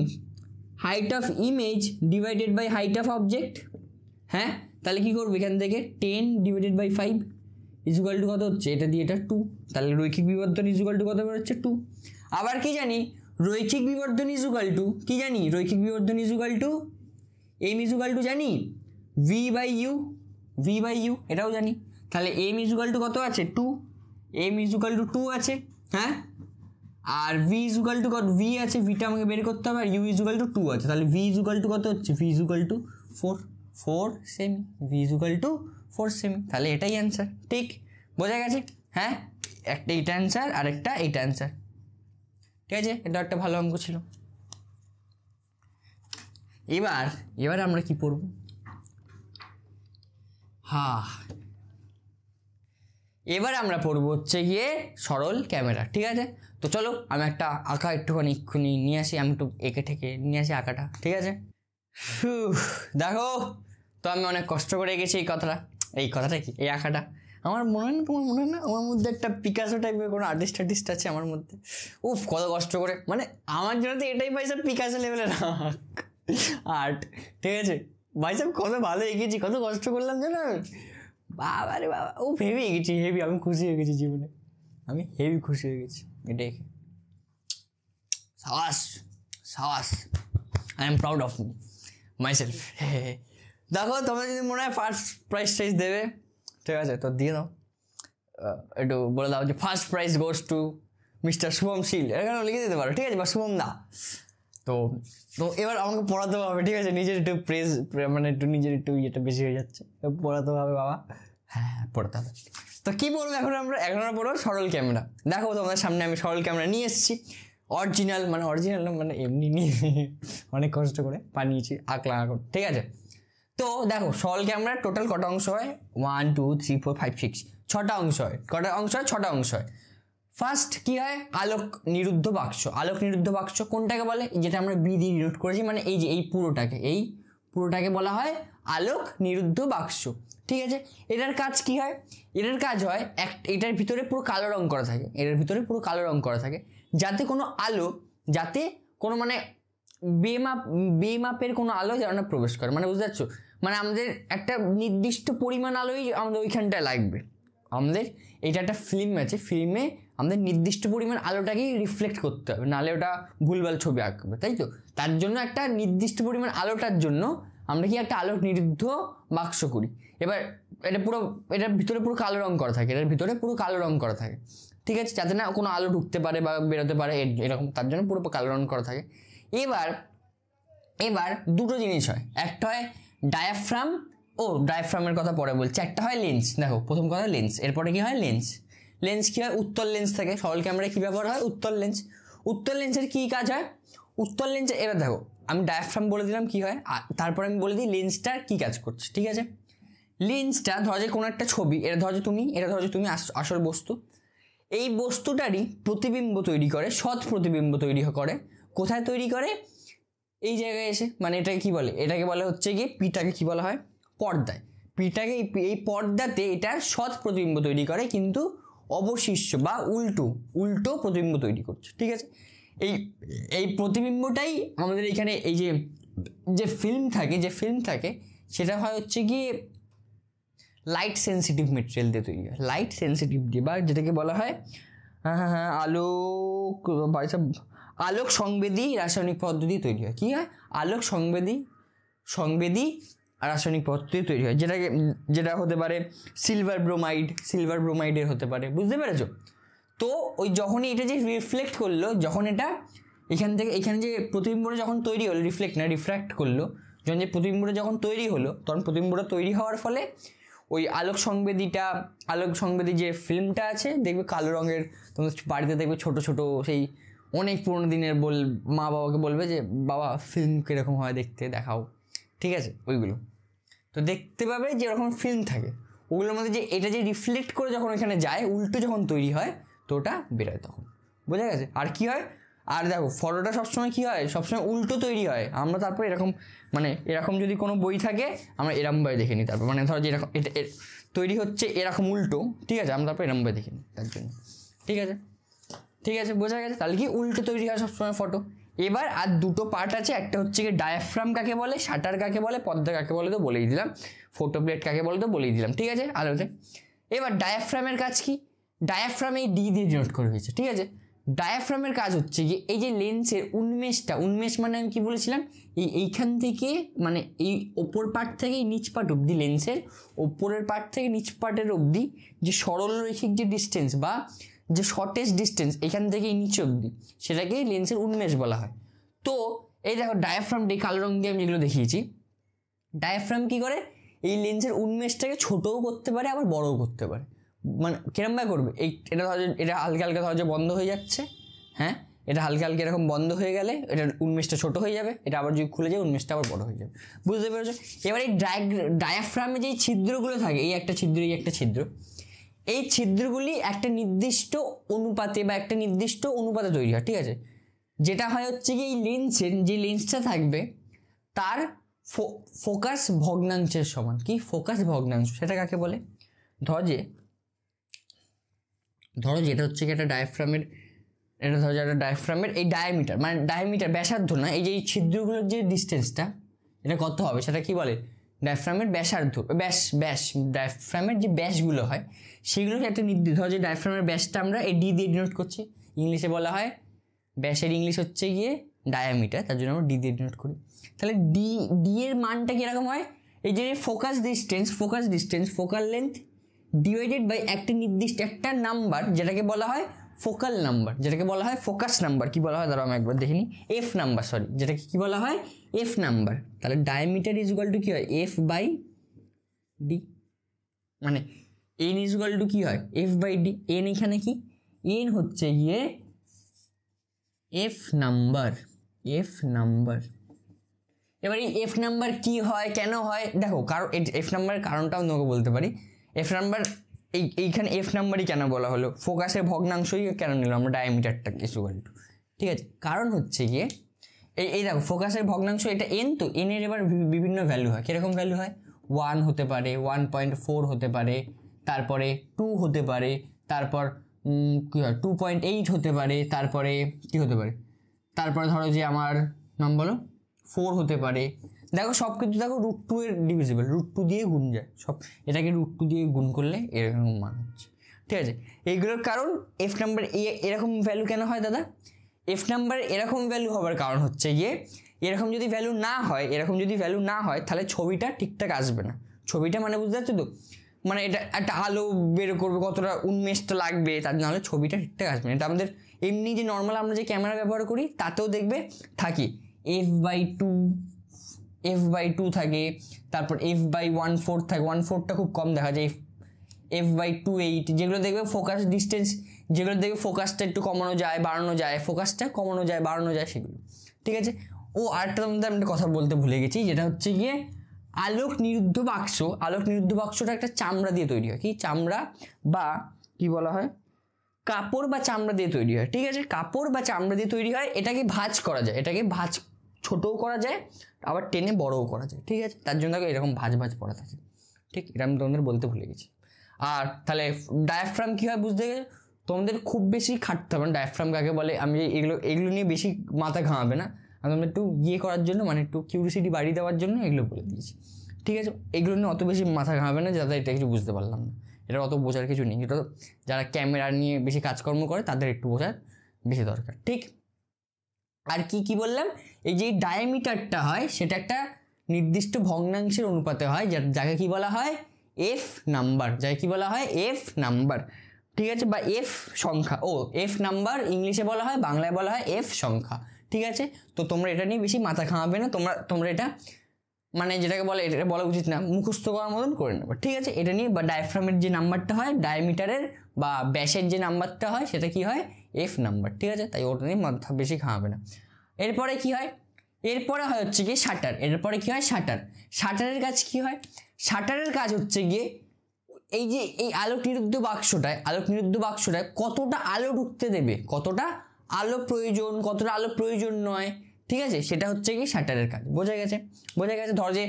A: height of image divided by height of object. হ্যাঁ, তাহলে কি করবো, এখান থেকে 10 ডিভাইডেড বাই 5 ইজুকাল টু কত হচ্ছে, এটা দিয়ে এটা 2, তাহলে রৈখিক বিবর্ধন ইজুকাল টু কত বেরোচ্ছে 2। আবার কি জানি, রৈখিক বিবর্ধন ইজুকাল টু কি জানি, রৈখিক বিবর্ধন is equal to M is equal to জানি ভি বাই ইউ, এটাও জানি। তাহলে এম ইজুকাল টু কত আছে 2, এম ইজুকাল টু 2 আছে। হ্যাঁ, আর ভি ইজুকাল টু কত, ভি আছে, ভিটা আমাকে বের করতে হবে, আর ইউ ইজুকাল টু 2 আছে। তাহলে ভি ইজুকাল টু কত হচ্ছে, ভি ইজুকাল টু 4 সেমি, ভি ইজুকাল টু 4 সেমি। তাহলে এটাই অ্যান্সার, ঠিক বোঝা গেছে। হ্যাঁ, একটা এইটা অ্যান্সার আর একটা এইটা অ্যান্সার, ঠিক আছে। এটা একটা ভালো অঙ্ক ছিল। এবার আমরা কি পড়ব, এবার আমরা পড়বো হচ্ছে গিয়ে সরল ক্যামেরা, ঠিক আছে। তো চলো আমি একটা আঁকা একটুখানি এক্ষুনি নিয়ে আসি, আমি একটু এঁকে ঠেকে নিয়ে আসি আঁকাটা, ঠিক আছে। দেখো, তো আমি অনেক কষ্ট করে এঁকেছি এই কথাটা কি, এই আঁকাটা। আমার মনে হয় না, তোমার মনে হয় না আমার মধ্যে একটা পিকাসো টাইপের কোনো আর্টিস্ট আছে আমার মধ্যে। কত কষ্ট করে, মানে আমার জন্য তো এটাই ভাই সব পিকাসো লেভেলের আর্ট, ঠিক আছে ভাই সব। কত ভালো এঁকেছি, কত কষ্ট করলাম জানো বাবা রে বাবা, হেভি এঁকেছি, হেভি। আমি খুশি হয়ে গেছি জীবনে, আমি হেভি খুশি হয়ে গেছি এটা দেখে। সাবাস, I am proud of myself. দেখো, তোমরা যদি মনে হয় ফার্স্ট প্রাইজ দেবে, ঠিক আছে, তো দিয়ে দাও, একটু বলে দাও যে first prize goes to mister Shubham Sheel, এখানে লিখে দিতে পারো, ঠিক আছে, বা শুভম দা। তো এবার আমাকে পড়াতে হবে, ঠিক আছে। নিজের একটু প্রেজ, মানে একটু নিজের একটু ইয়েটা বেশি হয়ে যাচ্ছে, পড়াতে হবে বাবা। হ্যাঁ, পড়াতে হবে। তো কী বলবো এখন আমরা পড়বো সরল ক্যামেরা। দেখো, তোমাদের সামনে আমি সরল ক্যামেরা নিয়ে এসেছি, অরিজিনাল না, মানে এমনি নিয়ে অনেক কষ্ট করে বানিয়েছি, আঁকলাম এখন, ঠিক আছে। তো দেখো, সরল ক্যামেরার টোটাল কটা অংশ হয়, 1 2 3 4 5 6, 6টা অংশ হয়। কটা অংশ হয়, 6টা অংশ হয়। ফার্স্ট কি হয়, আলোক নিরুদ্ধ বাক্স কোনটাকে বলে, যেটা আমরা বি দিয়ে ডিনোট করেছি, মানে এই যে এই পুরোটাকে বলা হয় আলোক নিরুদ্ধ বাক্স, ঠিক আছে। এটার কাজ কি হয়, এটার কাজ হয় এটার ভিতরে পুরো কালো রং করা থাকে, যাতে কোনো আলো, মানে বেমাপের কোনো আলো যেন না প্রবেশ করে, মানে বুঝতে পারছো, মানে আমাদের একটা নির্দিষ্ট পরিমাণ আলোই আমাদের ওইখানটায় লাগবে। আমাদের এটা একটা ফিল্ম আছে, ফিল্মে আমাদের নির্দিষ্ট পরিমাণ আলোটাকেই রিফ্লেক্ট করতে হবে, নাহলে ওটা ভুলভাল ছবি আঁকবে, তাই তো। তার জন্য একটা নির্দিষ্ট পরিমাণ আলোটার জন্য আমরা কি একটা আলোক নিরুদ্ধ বাক্স করি। এবার এটার ভিতরে পুরো কালো রং করা থাকে, ঠিক আছে, যাতে না কোনো আলো ঢুকতে পারে বা বেরোতে পারে এরকম, তার জন্য পুরো কালো রং করা থাকে। এবার দুটো জিনিস হয়, একটা হয় ডায়াফ্রামের কথা পরে বলছি, একটা হয় লেন্স। দেখো, প্রথম কথা লেন্স, এরপরে কি হয় লেন্স কি হয়, উত্তল লেন্স থাকে। সরল ক্যামেরায় কি ব্যবহার হয়, উত্তল লেন্সের কি কাজ হয়, উত্তল লেন্সে, এবার দেখো আমি ডায়াফ্রাম বলে দিলাম কি হয়, তারপরে আমি বলে দিই লেন্সটার কি কাজ করছে, ঠিক আছে। লেন্সটা ধরো যে কোনো একটা ছবি, এটা ধরো যে তুমি আসল বস্তু, এই বস্তুটারই প্রতিবিম্ব তৈরি করে, সৎ প্রতিবিম্ব তৈরি করে। কোথায় তৈরি করে, এই জায়গায় এসে, মানে এটাকে বলে হচ্ছে গিয়ে পিটাকে কি বলা হয়, পর্দায়। এই পর্দাতে এটার সৎ প্রতিবিম্ব তৈরি করে, কিন্তু অবশিষ্ট বা উল্টো প্রতিবিম্ব তৈরি করছে, ঠিক আছে। এই প্রতিবিম্বটাই আমাদের এখানে এই যে ফিল্ম থাকে সেটা হয় হচ্ছে গিয়ে লাইট সেন্সিটিভ মেটেরিয়াল দিয়ে তৈরি হয়, বা যেটাকে বলা হয় আলোক সংবেদী রাসায়নিক পদ্ধতি তৈরি হয়। কি হয়, আলোক সংবেদী রাসায়নিক পদ্ধতি তৈরি হয়, যেটা হতে পারে সিলভার ব্রোমাইডের হতে পারে, বুঝতে পেরেছো। তো ওই যখনই এটা যে রিফ্লেক্ট করলো, যখন এটা এখানে যে প্রতিবিম্বটা যখন তৈরি হলো, রিফ্র্যাক্ট করলো, যখন যে প্রতিবিম্বটা যখন তৈরি হলো, তখন প্রতিবিম্বটা তৈরি হওয়ার ফলে ওই আলোক সংবেদী যে ফিল্মটা আছে, দেখবে কালো রঙের। তোমাদের বাড়িতে দেখবে ছোট সেই অনেক পুরোনো দিনের মা বাবাকে বলবে যে বাবা ফিল্ম কীরকম হয় দেখতে, দেখাও, ঠিক আছে। ওইগুলো তো দেখতে পাবে যেরকম ফিল্ম থাকে, ওগুলোর মধ্যে যে এটা যে রিফ্লেক্ট করে যখন এখানে যায়, উল্টো যখন তৈরি হয়, তো ওটা বেরোয় তখন, বোঝা গেছে। আর কি হয়, আর দেখো ফটোটা সবসময় কী হয়, সবসময় উল্টো তৈরি হয়। আমরা তারপর এরকম মানে এরকম যদি কোনো বই থাকে আমরা এরকমভাবে দেখে নিই, তারপর মানে ধরো যে এরকম এটা তৈরি হচ্ছে এরকম উল্টো, ঠিক আছে, আমরা তারপর এরকমভাবে দেখে নিই তার জন্য। ঠিক আছে, ঠিক আছে, বোঝা গেছে? তাহলে কি উল্টো তৈরি হয় সবসময় ফটো। এবার আর দুটো পার্ট আছে, একটা হচ্ছে কি ডায়াফ্রাম কাকে বলে, শাটার কাকে বলে, পর্দা কাকে বলে তো বলেই দিলাম, ফটো প্লেট কাকে বলে তো বলেই দিলাম, ঠিক আছে আলোতে। এবার ডায়াফ্রামের কাজ কি? ডায়াফ্রাম এই ডি দিয়ে ডিনোট করা হয়েছে, ঠিক আছে। ডায়াফ্রামের কাজ হচ্ছে কি এই যে লেন্সের উন্মেষটা, উন্মেষ মানে আমি কি বলেছিলাম, এইখান থেকে মানে এই ওপর পার্ট থেকে নিচ পার্ট অবধি, লেন্সের ওপরের পার্ট থেকে নিচ পার্টের অবধি যে সরলরৈখিক যে ডিস্টেন্স বা যে শর্টেস্ট ডিস্টেন্স এখান থেকে নিচে অবধি, সেটাকে লেন্সের উন্মেষ বলা হয়। তো এই দেখো ডায়াফ্রামটি কালো রঙ দিয়ে আমি যেগুলো দেখিয়েছি, ডায়াফ্রাম কি করে এই লেন্সের উন্মেষটাকে ছোটও করতে পারে আবার বড়ও করতে পারে। মানে কিরমভাবে করবে, এটা ধরো এটা হালকা হালকা ধরো যে বন্ধ হয়ে যাচ্ছে, হ্যাঁ, এটা হালকা হালকা এরকম বন্ধ হয়ে গেলে এটার উন্মেষটা ছোট হয়ে যাবে, এটা আবার যদি খুলে যায় উন্মেষটা আবার বড় হয়ে যাবে, বুঝতে পেরেছো? এবার এই ডায়াফ্রামে যেই ছিদ্রগুলো থাকে, এই একটা ছিদ্র, এই একটা ছিদ্র, এই ছিদ্রগুলি একটা নির্দিষ্ট অনুপাতে বা একটা নির্দিষ্ট অনুপাতে তৈরি হয়, ঠিক আছে। যেটা হয় হচ্ছে কি এই লেন্সের যে লেন্সটা থাকবে তার ফোকাস ভগ্নাংশের সমান। কি ফোকাস ভগ্নাংশ, সেটা কাকে বলে? ধরো যেটা হচ্ছে কি একটা ডায়াফ্রামের, এটা ধরো একটা ডায়াফ্রামের এই ডায়ামিটার, মানে ডায়ামিটার ব্যাসার্ধ না, এই যে এই ছিদ্রগুলোর যে ডিস্টেন্সটা এটা কত হবে সেটা কি বলে? ডায়াফ্রামের ব্যাসার্ধ, ব্যাস ডায়াফ্রামের যে ব্যাসগুলো হয় সেগুলোকে একটা নির্দিষ্ট, ধরো যে ডায়াফ্রামের ব্যাসটা আমরা এই ডি দিয়ে ডিনোট করছি, ইংলিশে বলা হয় ব্যাসের ইংলিশ হচ্ছে গিয়ে ডায়ামিটার, তার জন্য আমরা ডি দিয়ে ডিনোট করি। তাহলে ডি এর মানটা কীরকম হয়? এই যে focus distance focal length divided by একটা নির্দিষ্ট একটা নাম্বার যেটাকে বলা হয় ফোকাল নাম্বার, যেটাকে বলা হয় ফোকাস নাম্বার। কি বলা হয় দাঁড়াও আমি একবার দেখিনি, এফ নাম্বার, সরি, যেটাকে কি বলা হয় এফ নাম্বার। তাহলে ডায়ামিটার ইজ ইকুয়াল টু কি হয়? এফ বাই ডি, মানে এন ইজ ইকুয়াল টু কি হয়? F by D. এন এখানে কি? এন হচ্ছে গিয়ে এফ নাম্বার। এবার এই এফ নাম্বার কি হয়, কেন হয়? দেখো কারণ এফ নাম্বারের কারণটাও তোমাকে বলতে পারি। এফ নাম্বার এইখানে এফ নাম্বারই কেন বলা হলো, ফোকাসের ভগ্নাংশই কেন নিলাম আমরা ডায়ামিটারটা ইকুয়াল টু, ঠিক আছে। কারণ হচ্ছে গিয়ে এই দেখো ফোকাসের ভগ্নাংশ এটা এন, তো এনের এবার বিভিন্ন ভ্যালু হয়। কীরকম ভ্যালু হয়? 1 হতে পারে, 1.4 হতে পারে, তারপরে 2 হতে পারে, তারপর কী হয় 2.8 হতে পারে, তারপরে কী হতে পারে, তারপরে ধরো যে আমার নাম বলো 4 হতে পারে। দেখো সব কিছু দেখো √2 এর ডিভিজিবল, √2 দিয়ে গুণ যায় সব, এটাকে √2 দিয়ে গুণ করলে এরকম মান হচ্ছে, ঠিক আছে। এইগুলোর কারণ এফ নাম্বার এরকম ভ্যালু কেন হয় দাদা? এফ নাম্বার এরকম ভ্যালু হওয়ার কারণ হচ্ছে গিয়ে এরকম যদি ভ্যালু না হয় তাহলে ছবিটা ঠিকঠাক আসবে না। ছবিটা মানে বুঝতে পারছো তো, মানে এটা একটা আলো বের করবে, কতটা উন্মেষটা লাগবে, তার নাহলে ছবিটা ঠিকঠাক আসবে না। এটা আমাদের এমনি যে নর্মাল আমরা যে ক্যামেরা ব্যবহার করি তাতেও দেখবে থাকি f/2 থাকে, তারপর f/1/4 থাকে, 1/4টা খুব কম দেখা যায়, f/2.8, যেগুলো দেখবে ফোকাস ডিস্টেন্স, যেগুলো দেখবে ফোকাসটা একটু কমানো যায় বাড়ানো যায়, সেগুলো, ঠিক আছে। ও আরেকটা তোমাদের আমি একটা কথা বলতে ভুলে গেছি, যেটা হচ্ছে গিয়ে আলোক নিরুদ্ধ বাক্সটা একটা চামড়া দিয়ে তৈরি হয়। কি চামড়া বা কি বলা হয়, কাপড় বা চামড়া দিয়ে তৈরি হয়, ঠিক আছে। কাপড় বা চামড়া দিয়ে তৈরি হয়, এটাকে ভাঁজ করা যায়, এটাকে ভাঁজ ছোটও করা যায় আবার টেনে বড়ও করা যায়, ঠিক আছে। তার জন্য এরকম ভাঁজ পড়া থাকে, ঠিক, এটা আমি তোমাদের বলতে ভুলে গেছি। আর তাহলে ডায়াফ্রাম কী হয় বুঝতে গেলে তোমাদের খুব বেশি খাটতে হবে না। ডায়াফ্রাম কাকে বলে আমি এগুলো নিয়ে বেশি মাথা ঘামাবে না, আমি তোমাদের একটু করার জন্য, মানে একটু কিউরিসিটি বাড়িয়ে দেওয়ার জন্য এগুলো বলে দিয়েছি, ঠিক আছে। এগুলো নিয়ে অত বেশি মাথা ঘামাবে না, যাতে এটা কিছু বুঝতে পারলাম না, এটা অত বোঝার কিছু নেই। এটা যারা ক্যামেরা নিয়ে বেশি কাজকর্ম করে তাদের একটু বোঝার বেশি দরকার, ঠিক। আর কি বললাম, এই যে ডায়ামিটারটা হয় সেটা একটা নির্দিষ্ট ভগ্নাংশের অনুপাতে হয়, যাকে কি বলা হয় এফ নাম্বার, ঠিক আছে, বা এফ সংখ্যা। এফ নাম্বার ইংলিশে বলা হয়, বাংলায় বলা হয় এফ সংখ্যা, ঠিক আছে। তো তোমরা এটা নিয়ে বেশি মাথা ঘামাবে না, তোমরা এটা মানে যেটাকে বলে এটা বলা উচিত না, মুখস্থ করার মতন করে নেবে, ঠিক আছে। এটা নিয়ে বা ডায়াফ্রামের যে নাম্বারটা হয়, ডায়ামিটারের বা ব্যাসের যে নাম্বারটা হয় সেটা কি হয় এফ নাম্বার, ঠিক আছে। তাই ওটা নিয়ে মাথা বেশি ঘামাবে না। এরপরে কি হয়, হচ্ছে গিয়ে শাটার। শাটারের কাজ কি হয়? শাটারের কাজ হচ্ছে গিয়ে এই যে এই আলোক নিরুদ্ধ বাক্সটায় কতটা আলো ঢুকতে দেবে, কতটা আলো প্রয়োজন, কতটা আলো প্রয়োজন নয়, ঠিক আছে, সেটা হচ্ছে কি শাটারের কাজ। বোঝা গেছে? ধর যে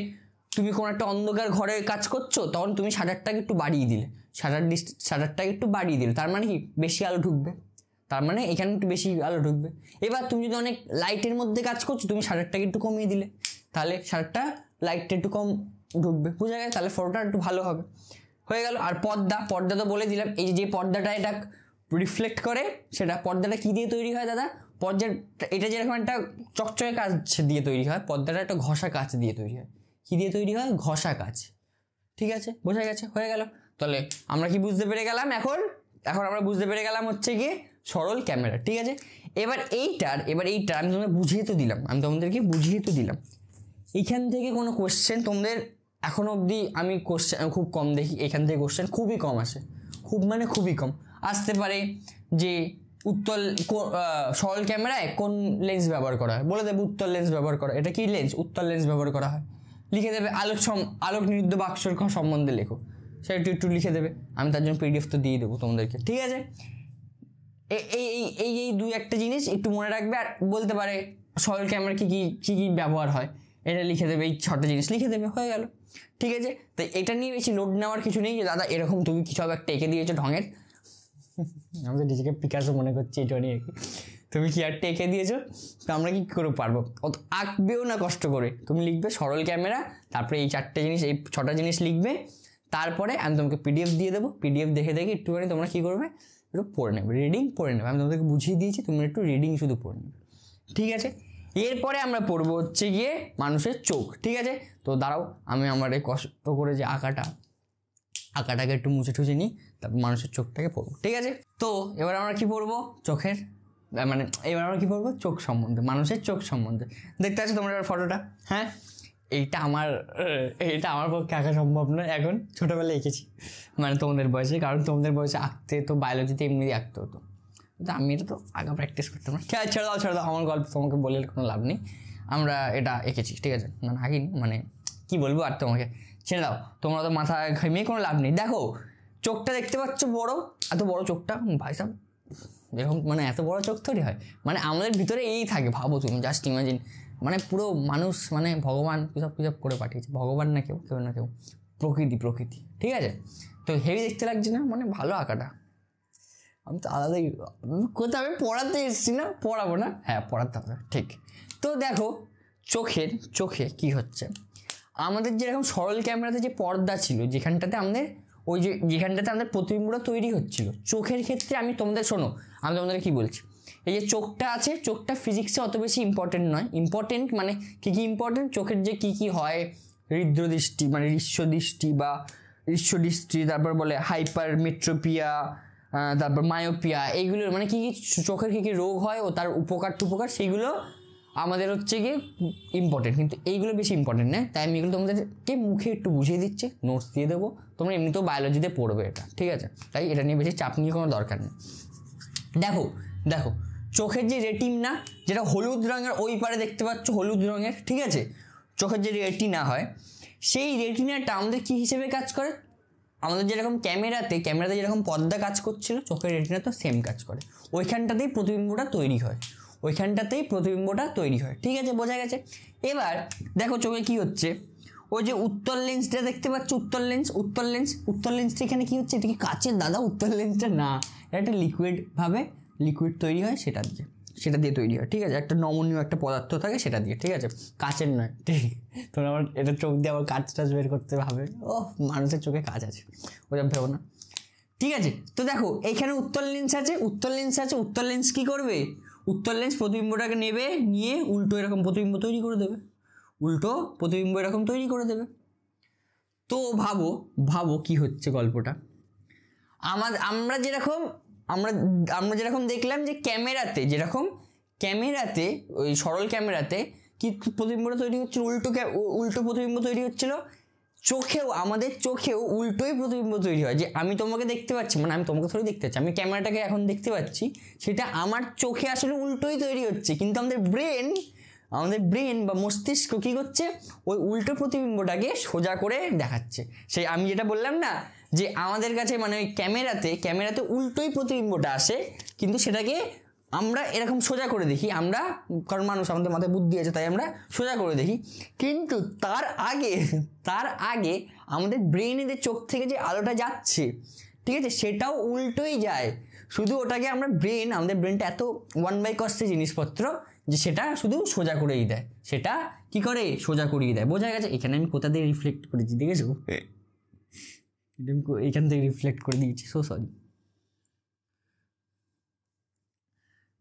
A: তুমি কোনো একটা অন্ধকার ঘরে কাজ করছো, তখন তুমি শাটারটাকে একটু বাড়িয়ে দিলে, শাটারটাকে একটু বাড়িয়ে দিলে, তার মানে কি বেশি আলো ঢুকবে, তার মানে এখানে একটু বেশি আলো ঢুকবে। এবার তুমি যদি অনেক লাইটের মধ্যে কাজ করছো, তুমি শাটারটাকে একটু কমিয়ে দিলে, তাহলে শাটারটা লাইটটা একটু কম ঢুকবে। বোঝা গেছে? তাহলে ফটোটা একটু ভালো হবে। হয়ে গেল। আর পর্দা তো বলে দিলাম, এই যে পর্দাটা এটা রিফ্লেক্ট করে, সেটা পর্দাটা কী দিয়ে তৈরি হয় দাদা? এটা যেরকম একটা চকচকে কাঁচ দিয়ে তৈরি হয়, পর্দাটা একটা ঘষা কাঁচ দিয়ে তৈরি হয়। কী দিয়ে তৈরি হয়? ঘষা কাঁচ। ঠিক আছে, বোঝা গেছে? হয়ে গেল। তাহলে আমরা কি বুঝতে পেরে গেলাম? এখন আমরা বুঝতে পেরে গেলাম হচ্ছে গিয়ে সরল ক্যামেরা। ঠিক আছে, এবার এইটার আমি তোমাদের বুঝিয়ে তো দিলাম। এইখান থেকে কোনো কোশ্চেন তোমাদের এখনো অবধি আমি খুব কম দেখি, এখান থেকে কোশ্চেন খুবই কম আসে, খুবই কম আসতে পারে। যে সরল ক্যামেরায় কোন লেন্স ব্যবহার করা হয়, বলে দেবে উত্তল লেন্স ব্যবহার করা। এটা কি লেন্স? উত্তল লেন্স ব্যবহার করা হয়। লিখে দেবে আলোক নিরুদ্ধ বাক্সর সম্বন্ধে লেখো, সেটা একটু লিখে দেবে। আমি তার জন্য PDF তো দিয়ে দেবো তোমাদেরকে। ঠিক আছে, এই দুই একটা জিনিস একটু মনে রাখবে। আর বলতে পারে সরল ক্যামেরা কি ব্যবহার হয়, এটা লিখে দেবে, এই 6টা জিনিস লিখে দেবে, হয়ে গেল। ঠিক আছে, তো এটা নিয়ে বেশি লোড নেওয়ার কিছু নেই যে দাদা এরকম তুমি কিছু একটা এঁকে দিয়েছো ঢঙের। আমি তো নিজেকে পিকাসো মনে করছি এটা নিয়ে, তুমি কি একটা এঁকে দিয়েছো, তো আমরা কি করে পারবো? অত আঁকবেও না কষ্ট করে, তুমি লিখবে সরল ক্যামেরা, তারপরে এই 4টে জিনিস, এই 6টা জিনিস লিখবে। তারপরে আমি তোমাকে PDF দিয়ে দেবো, PDF দেখে একটুখানি তোমরা কী করবে, একটু পড়ে নেবে, রিডিং পড়ে নেবে। আমি তোমাদেরকে বুঝিয়ে দিয়েছি, তুমি একটু রিডিং শুধু পড়ে নেবে। ঠিক আছে, এরপরে আমরা পড়বো হচ্ছে গিয়ে মানুষের চোখ। ঠিক আছে, তো দাঁড়াও আমি আমার এই কষ্ট করে যে আঁকাটাকে একটু মুছে টুছে নিই, তারপর মানুষের চোখটাকে পড়বো। ঠিক আছে, তো এবার আমরা কি পড়বো? এবার আমরা কি পড়বো? চোখ সম্বন্ধে, মানুষের চোখ সম্বন্ধে। দেখতে পাচ্ছ তোমরা এবার ফটোটা? হ্যাঁ, এইটা আমার পক্ষে আঁকা সম্ভব নয়, এখন ছোটোবেলায় এঁকেছি, তোমাদের বয়সে, কারণ তোমাদের বয়সে আঁকতে তো বায়োলজিতে এমনি আঁকতে হতো, তো আমি এটা তো আঁকা প্র্যাকটিস করতাম না। ছেড়ে দাও, আমার গল্প তোমাকে বলে কোনো লাভ নেই। আমরা এটা এঁকেছি, ঠিক আছে, আঁকিনি, কি বলবো আর তোমাকে, ছেড়ে দাও, তোমরা তো মাথা ঘামিয়ে কোনো লাভ নেই। দেখো চোখটা দেখতে পাচ্ছ, এত বড় চোখটা, ভাই সাহেব এরকম এত বড় চোখ তৈরি হয়, আমাদের ভিতরে এই থাকে, ভাবো তুমি, জাস্ট ইমাজিন, পুরো মানুষ, ভগবান কিসব করে পাঠিয়েছে, ভগবান না কেউ না কেউ, প্রকৃতি। ঠিক আছে, তো হেভি দেখতে লাগছে না? ভালো আঁকাটা। আমি তো আলাদাই, কোথাও আমি পড়াতে এসেছি না, পড়াবো না, হ্যাঁ পড়াতে হবে, ঠিক। তো দেখো চোখে কি হচ্ছে, আমাদের যেরকম সরল ক্যামেরাতে যে পর্দা ছিল, যেখানটাতে আমাদের প্রতিবিম্বটা তৈরি হচ্ছিল, চোখের ক্ষেত্রে আমি তোমাদের কি বলছি, এই যে চোখটা আছে, চোখটা ফিজিক্সে অত বেশি ইম্পর্টেন্ট নয়। ইম্পর্টেন্ট কি ইম্পর্টেন্ট, চোখের যে কি হয়, হৃদ্রদৃষ্টি ঋষ্যদৃষ্টি, তারপর বলে হাইপারমেট্রোপিয়া, তারপর মায়োপিয়া, এইগুলোর কি চোখের কি রোগ হয় ও তার উপকার সেইগুলো আমাদের হচ্ছে গিয়ে ইম্পর্টেন্ট, কিন্তু এইগুলো বেশি ইম্পর্টেন্ট না। তাই আমি এগুলো তোমাদেরকে মুখে একটু বুঝিয়ে দিচ্ছি, নোটস দিয়ে দেবো, তোমরা এমনিতেও বায়োলজিতে পড়বে এটা, ঠিক আছে, তাই এটা নিয়ে বেশি চাপ নিয়ে কোনো দরকার নেই। দেখো চোখের যে রেটিনা, যেটা হলুদ রঙের ওই পারে দেখতে পাচ্ছ, হলুদ রঙের, ঠিক আছে, চোখের যে রেটিনা হয়, সেই রেটিনাটা আমাদের কি হিসেবে কাজ করে, আমাদের যেরকম ক্যামেরাতে যেরকম পর্দা কাজ করছিল, চোখের রেটিনা তো সেম কাজ করে, ওইখানটাতেই প্রতিবিম্বটা তৈরি হয়, ঠিক আছে, বোঝা গেছে। এবার দেখো চোখে কি হচ্ছে, ওই যে উত্তল লেন্সটা দেখতে পাচ্ছ, উত্তল লেন্সটা এখানে কি হচ্ছে, এটা কি কাচের দাদা? উত্তল লেন্সটা না, এটা একটা লিকুইড তৈরি হয়, সেটা দিয়ে তৈরি হয়, ঠিক আছে, একটা নমনীয় একটা পদার্থ থাকে সেটা দিয়ে, ঠিক আছে, কাচের নয়, ঠিক। তোমরা আবার এটা চোখ দিয়ে আবার কাচ বের করতে হবে, মানুষের চোখে কাচ আছে, ওইসব ভেবো না, ঠিক আছে। তো দেখো এইখানে উত্তল লেন্স কি করবে, উত্তল লেন্স প্রতিবিম্বটাকে নিয়ে উল্টো এরকম প্রতিবিম্ব তৈরি করে দেবে, তো ভাবো কি হচ্ছে গল্পটা। আমরা যেরকম দেখলাম যে ক্যামেরাতে ওই সরল ক্যামেরাতে কি প্রতিবিম্বটা তৈরি হচ্ছিল, উল্টো প্রতিবিম্ব তৈরি হচ্ছিল, আমাদের চোখেও উল্টোই প্রতিবিম্ব তৈরি হয়। যে আমি তোমাকে দেখতে পাচ্ছি, আমি তোমাকে থোড়ি দেখতে পাচ্ছি, আমি ক্যামেরাটাকে এখন দেখতে পাচ্ছি, সেটা আমার চোখে আসলে উল্টোই তৈরি হচ্ছে, কিন্তু আমাদের ব্রেন বা মস্তিষ্ক কি করছে, ওই উল্টো প্রতিবিম্বটাকে সোজা করে দেখাচ্ছে। সেই আমি যেটা বললাম না, যে আমাদের কাছে ওই ক্যামেরাতে উল্টোই প্রতিবিম্বটা আসে, কিন্তু সেটাকে আমরা এরকম সোজা করে দেখি আমরা, কারণ মানুষ, আমাদের মাথায় বুদ্ধি আছে তাই আমরা সোজা করে দেখি। কিন্তু তার আগে আমাদের ব্রেনের চোখ থেকে যে আলোটা যাচ্ছে, ঠিক আছে, সেটাও উল্টোই যায়। শুধু ওটাকে আমাদের ব্রেনটা এত 1/cos জিনিসপত্র যে সেটা শুধু সোজা করেই দেয়, সেটা কি করে সোজা করিয়ে দেয়। বোঝা গেছে? এখানে আমি কোথা থেকে রিফ্লেক্ট করেছি দেখেছো? এখান থেকে রিফ্লেক্ট করে দিয়েছি, সো সরি।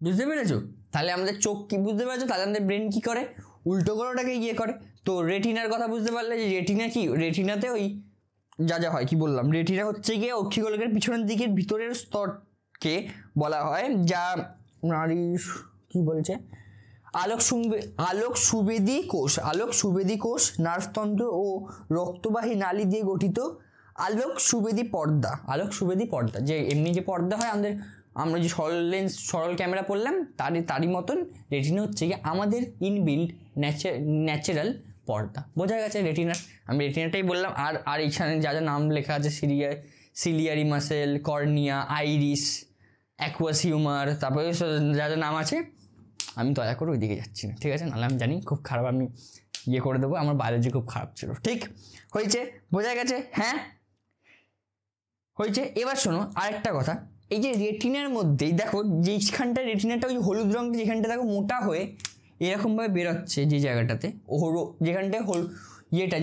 A: বুঝতে পেরেছো? তাহলে আমাদের চোখ কি বুঝতে পেরেছো? তাহলে আমাদের ব্রেন কি করে? উল্টো করে ওটাকে করে। তো রেটিনার কথা বুঝতে পারলে যে রেটিনা কি, রেটিনাতে ওই যা হয় কি বললাম, রেটিনা হচ্ছে গিয়ে অক্ষিগোলকের পিছনের দিকের ভিতরের স্তরকে বলা হয়, যা কি বলছে, আলোক সুবেদী কোষ, নার্ভতন্ত্র ও রক্তবাহী নালী দিয়ে গঠিত আলোক সুবেদী পর্দা, যে এমনি যে পর্দা হয় আমরা যে সরল ক্যামেরা পড়লাম তারই মতন রেটিনা হচ্ছে গিয়ে আমাদের ইনবিল্ড ন্যাচারাল পর্দা। বোঝা গেছে রেটিনার? আমি রেটিনাটাই বললাম। আর এখানে যা নাম লেখা আছে, ciliary muscle, cornea, iris, aqueous humour, তারপরে যা নাম আছে, আমি দয়া করে ওইদিকে যাচ্ছি না, ঠিক আছে? নাহলে আমি জানি খুব খারাপ, আমি করে দেবো। আমার বায়োলজি খুব খারাপ ছিল। ঠিক হয়েছে? বোঝা গেছে? হ্যাঁ হয়েছে। এবার শোনো আরেকটা কথা, এই যে রেটিনার মধ্যেই দেখো, যেখানটা রেটিনাটা ওই হলুদ রঙটা, যেখানটা দেখো মোটা হয়ে এরকমভাবে বেরোচ্ছে, যে জায়গাটাতে যেখানটায়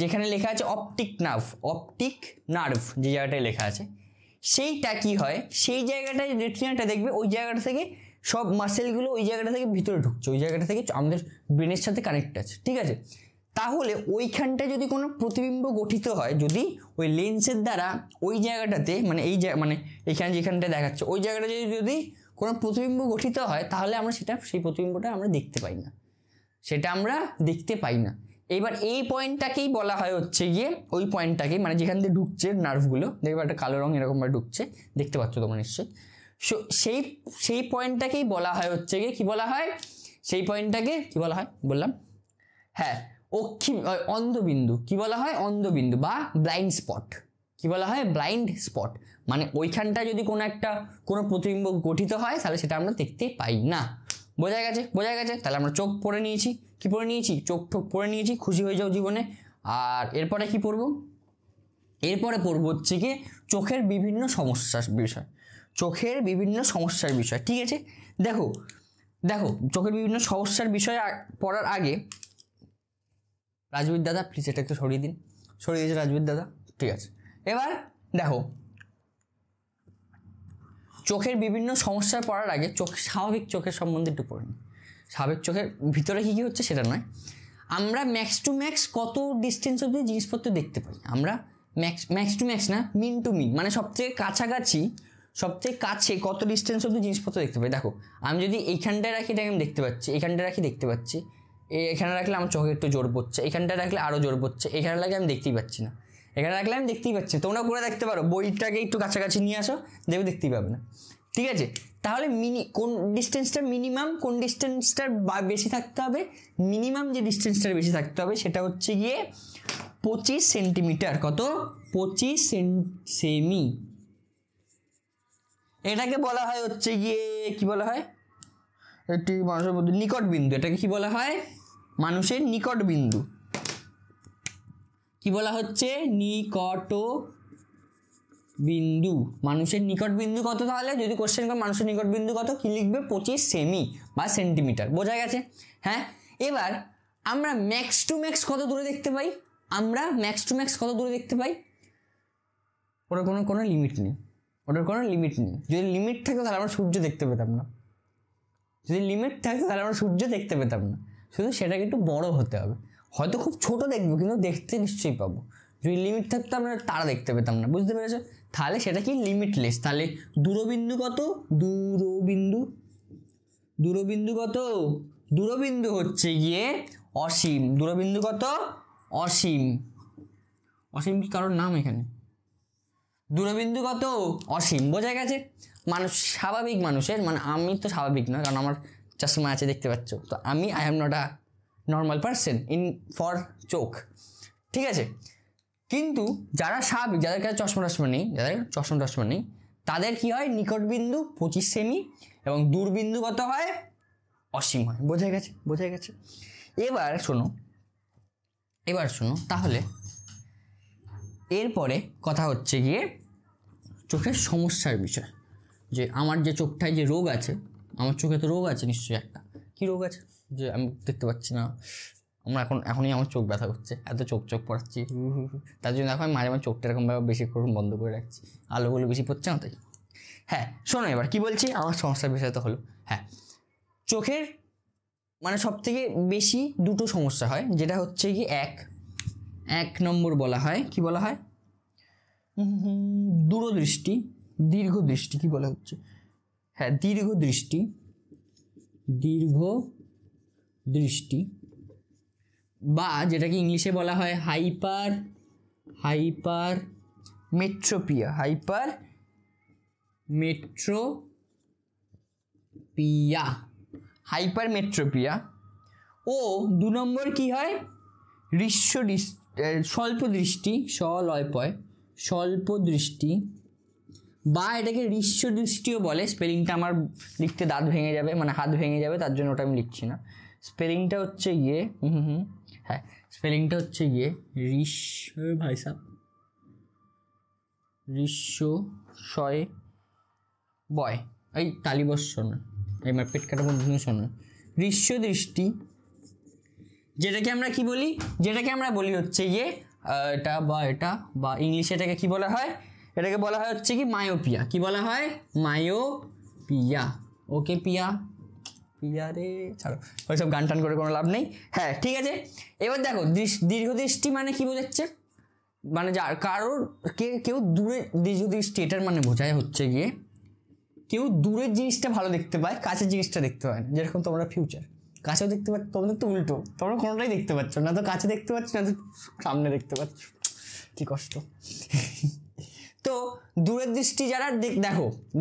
A: যেখানে লেখা আছে অপটিক নার্ভ, যে জায়গাটায় লেখা আছে, সেইটা কি হয়, সেই জায়গাটায় রেটিনাটা দেখবে ওই জায়গাটা থেকে সব মাসেলগুলো ওই জায়গাটা থেকে ভিতরে ঢুকছে, ওই জায়গাটা থেকে আমাদের ব্রেনের সাথে কানেক্ট আছে, ঠিক আছে? তাহলে ওইখানটায় যদি কোনো প্রতিবিম্ব গঠিত হয়, যদি ওই লেন্সের দ্বারা ওই জায়গাটাতে, মানে এইখানে যেখানটা দেখাচ্ছে ওই জায়গাটা যদি কোনো প্রতিবিম্ব গঠিত হয়, তাহলে আমরা সেই প্রতিবিম্বটা আমরা দেখতে পাই না। এবার এই পয়েন্টটাকেই বলা হয় হচ্ছে গিয়ে, ওই পয়েন্টটাকে মানে যেখান দিয়ে ঢুকছে নার্ভগুলো, দেখবে একটা কালো রঙ এরকমভাবে ঢুকছে, দেখতে পাচ্ছ তোমরা নিশ্চয়ই। সেই পয়েন্টটাকেই বলা হয় হচ্ছে গিয়ে, কি বলা হয় সেই পয়েন্টটাকে? কি বলা হয় বললাম? হ্যাঁ, অন্ধবিন্দু। কি বলা হয়? অন্ধবিন্দু বা ব্লাইন্ড স্পট। কি বলা হয়? Blind spot. মানে ওইখানটা যদি কোনো প্রতিবিম্ব গঠিত হয়, তাহলে সেটা আমরা দেখতে পাই না। বোঝা গেছে? তাহলে আমরা চোখ পড়ে নিয়েছি। কি পড়ে নিয়েছি? চোখ পড়ে নিয়েছি। খুশি হয়ে যাও জীবনে। আর এরপরে কি পড়বো? এরপরে পড়বো হচ্ছে গিয়ে চোখের বিভিন্ন সমস্যার বিষয়। ঠিক আছে? দেখো চোখের বিভিন্ন সমস্যার বিষয় পড়ার আগে, রাজবীর দাদা প্লিজ এটা একটু সরিয়ে দিয়েছে রাজবীর দাদা, ঠিক আছে? এবার দেখো, চোখের বিভিন্ন সমস্যার পড়ার আগে স্বাভাবিক চোখের সম্বন্ধে একটু পড়ে নিই। স্বাভাবিক চোখের ভিতরে কী হচ্ছে সেটা নয়, আমরা ম্যাক্স টু ম্যাক্স কত ডিস্টেন্স অব্দি জিনিসপত্র দেখতে পাই। আমরা ম্যাক্স টু ম্যাক্স না, মিন টু মিন, মানে সবথেকে কাছে কত ডিস্টেন্স অব্দি জিনিসপত্র দেখতে পাই। দেখো, আমি যদি এইখানটায় রাখি এটাকে আমি দেখতে পাচ্ছি, এইখানটায় রাখি দেখতে পাচ্ছি, এখানে রাখলে আমার চোখে একটু জোর পড়ছে, এখানটায় রাখলে আরও জোর পড়ছে, এখানে রাখলে আমি দেখতেই পাচ্ছি না, এখানে রাখলে আমি দেখতেই পাচ্ছি। তোমরা করে দেখতে পারো, বইটাকে একটু কাছাকাছি নিয়ে আসো, দেখতেই পাবে না, ঠিক আছে? তাহলে কোন ডিস্টেন্সটা মিনিমাম, কোন ডিস্টেন্সটার বেশি থাকতে হবে? মিনিমাম যে ডিস্টেন্সটার বেশি থাকতে হবে সেটা হচ্ছে গিয়ে 25 সেন্টিমিটার। কত? 25 সেমি। এটাকে বলা হয় হচ্ছে গিয়ে, কি বলা হয়, একটি মানুষের মধ্যে নিকট বিন্দু। এটাকে কি বলা হয়? মানুষের নিকট বিন্দু। কি বলা হচ্ছে? নিকট বিন্দু। মানুষের নিকট বিন্দু কত? তাহলে যদি কোশ্চেন করে মানুষের নিকট বিন্দু কত, কি লিখবে? 25 সেমি বা সেন্টিমিটার। বোঝা গেছে? হ্যাঁ। এবার আমরা ম্যাক্স টু ম্যাক্স কত দূরে দেখতে পাই? ওটার কোনো লিমিট নেই। যদি লিমিট থাকতো তাহলে আমরা সূর্য দেখতে পেতাম না। শুধু সেটাকে একটু বড় হতে হবে, হয়তো খুব ছোট দেখবো কিন্তু দেখতে নিশ্চয়ই পাবো। যদি লিমিট থাকতো আমরা তারা দেখতে পেতাম না। বুঝতে পেরেছো? তাহলে সেটা কি? লিমিটলেস। তাহলে দূরবিন্দু কত? দূরবিন্দু কত? দূরবিন্দু হচ্ছে গিয়ে অসীম। দূরবিন্দু কত? অসীম। অসীম কি কারোর নাম এখানে? দূরবিন্দু কত? অসীম। বোঝা গেছে? স্বাভাবিক মানুষের, মানে আমি তো স্বাভাবিক না, কারণ আমার চশমা আছে, দেখতে পাচ্ছ তো। I am not a normal person for চোখ, ঠিক আছে? কিন্তু যারা স্বাভাবিক, যাদের কাছে চশমা টশমা নেই, তাদের কি হয়, নিকট বিন্দু 25 সেমি এবং দূরবিন্দু কত হয়, অসীম হয়। বোঝা গেছে। এবার শোনো তাহলে এরপরে কথা হচ্ছে গিয়ে চোখের সমস্যার বিষয়, যে আমার যে চোখটায় যে রোগ আছে, আমার চোখে তো রোগ আছে নিশ্চয়ই একটা, কি রোগ আছে যে আমি দেখতে পাচ্ছি না, এখনই আমার চোখ ব্যথা করছে, এত চোখ পড়াচ্ছি, তার জন্য এখন আমি মাঝে মাঝে চোখটা এরকমভাবে বেশিক্ষণ বন্ধ করে রাখছি, আলোগুলো বেশি পড়ছে না তাই। হ্যাঁ শোনো এবার কি বলছি, আমার সমস্যার বিষয় তো হলো। হ্যাঁ, চোখের মানে সব থেকে বেশি দুটো সমস্যা হয়, যেটা হচ্ছে কি এক নম্বর বলা হয়, কি বলা হয়, দূরদৃষ্টি, দীর্ঘদৃষ্টি কি বলা হচ্ছে, হ্যাঁ দীর্ঘদৃষ্টি বা যেটাকে ইংলিশে বলা হয় হাইপারমেট্রোপিয়া। ও 2 নম্বর কি হয়, স্বল্পদৃষ্টি বা এটাকে হ্রস্বদৃষ্টিও বলে। স্পেলিংটা আমার লিখতে দাঁত ভেঙে যাবে, মানে হাত ভেঙে যাবে, তার জন্য ওটা আমি লিখছি না। স্পেলিংটা হচ্ছে গিয়ে এই তালিবস্য না, এই পেট কাটার মধ্যে শোনো, হ্রস্বদৃষ্টি যেটাকে আমরা কি বলি, হচ্ছে গিয়ে এটা বা ইংলিশে এটাকে কি বলা হয়, এটাকে বলা হয় হচ্ছে কি মায়োপিয়া। কি বলা হয়, মায়োপিয়া। ওকে পিয়া রে, ছাড়ো ওইসব গান টান করে কোনো লাভ নেই। হ্যাঁ ঠিক আছে, এবার দেখো দীর্ঘদৃষ্টি মানে কি বোঝাচ্ছে, মানে যার কারোর কেউ দূরে দীর্ঘদৃষ্টি, এটার মানে বোঝায় হচ্ছে গিয়ে কেউ দূরের জিনিসটা ভালো দেখতে পায়, কাছের জিনিসটা দেখতে পায় না। যেরকম তোমরা ফিউচার কাছেও দেখতে পাচ্ছ, তোমাদের তো উল্টো, তোমরা কোনোটাই দেখতে পাচ্ছ না, তো কাছে দেখতে পাচ্ছ না, তো সামনে দেখতে পাচ্ছ, কি কষ্ট। তো দূরের দৃষ্টি যারা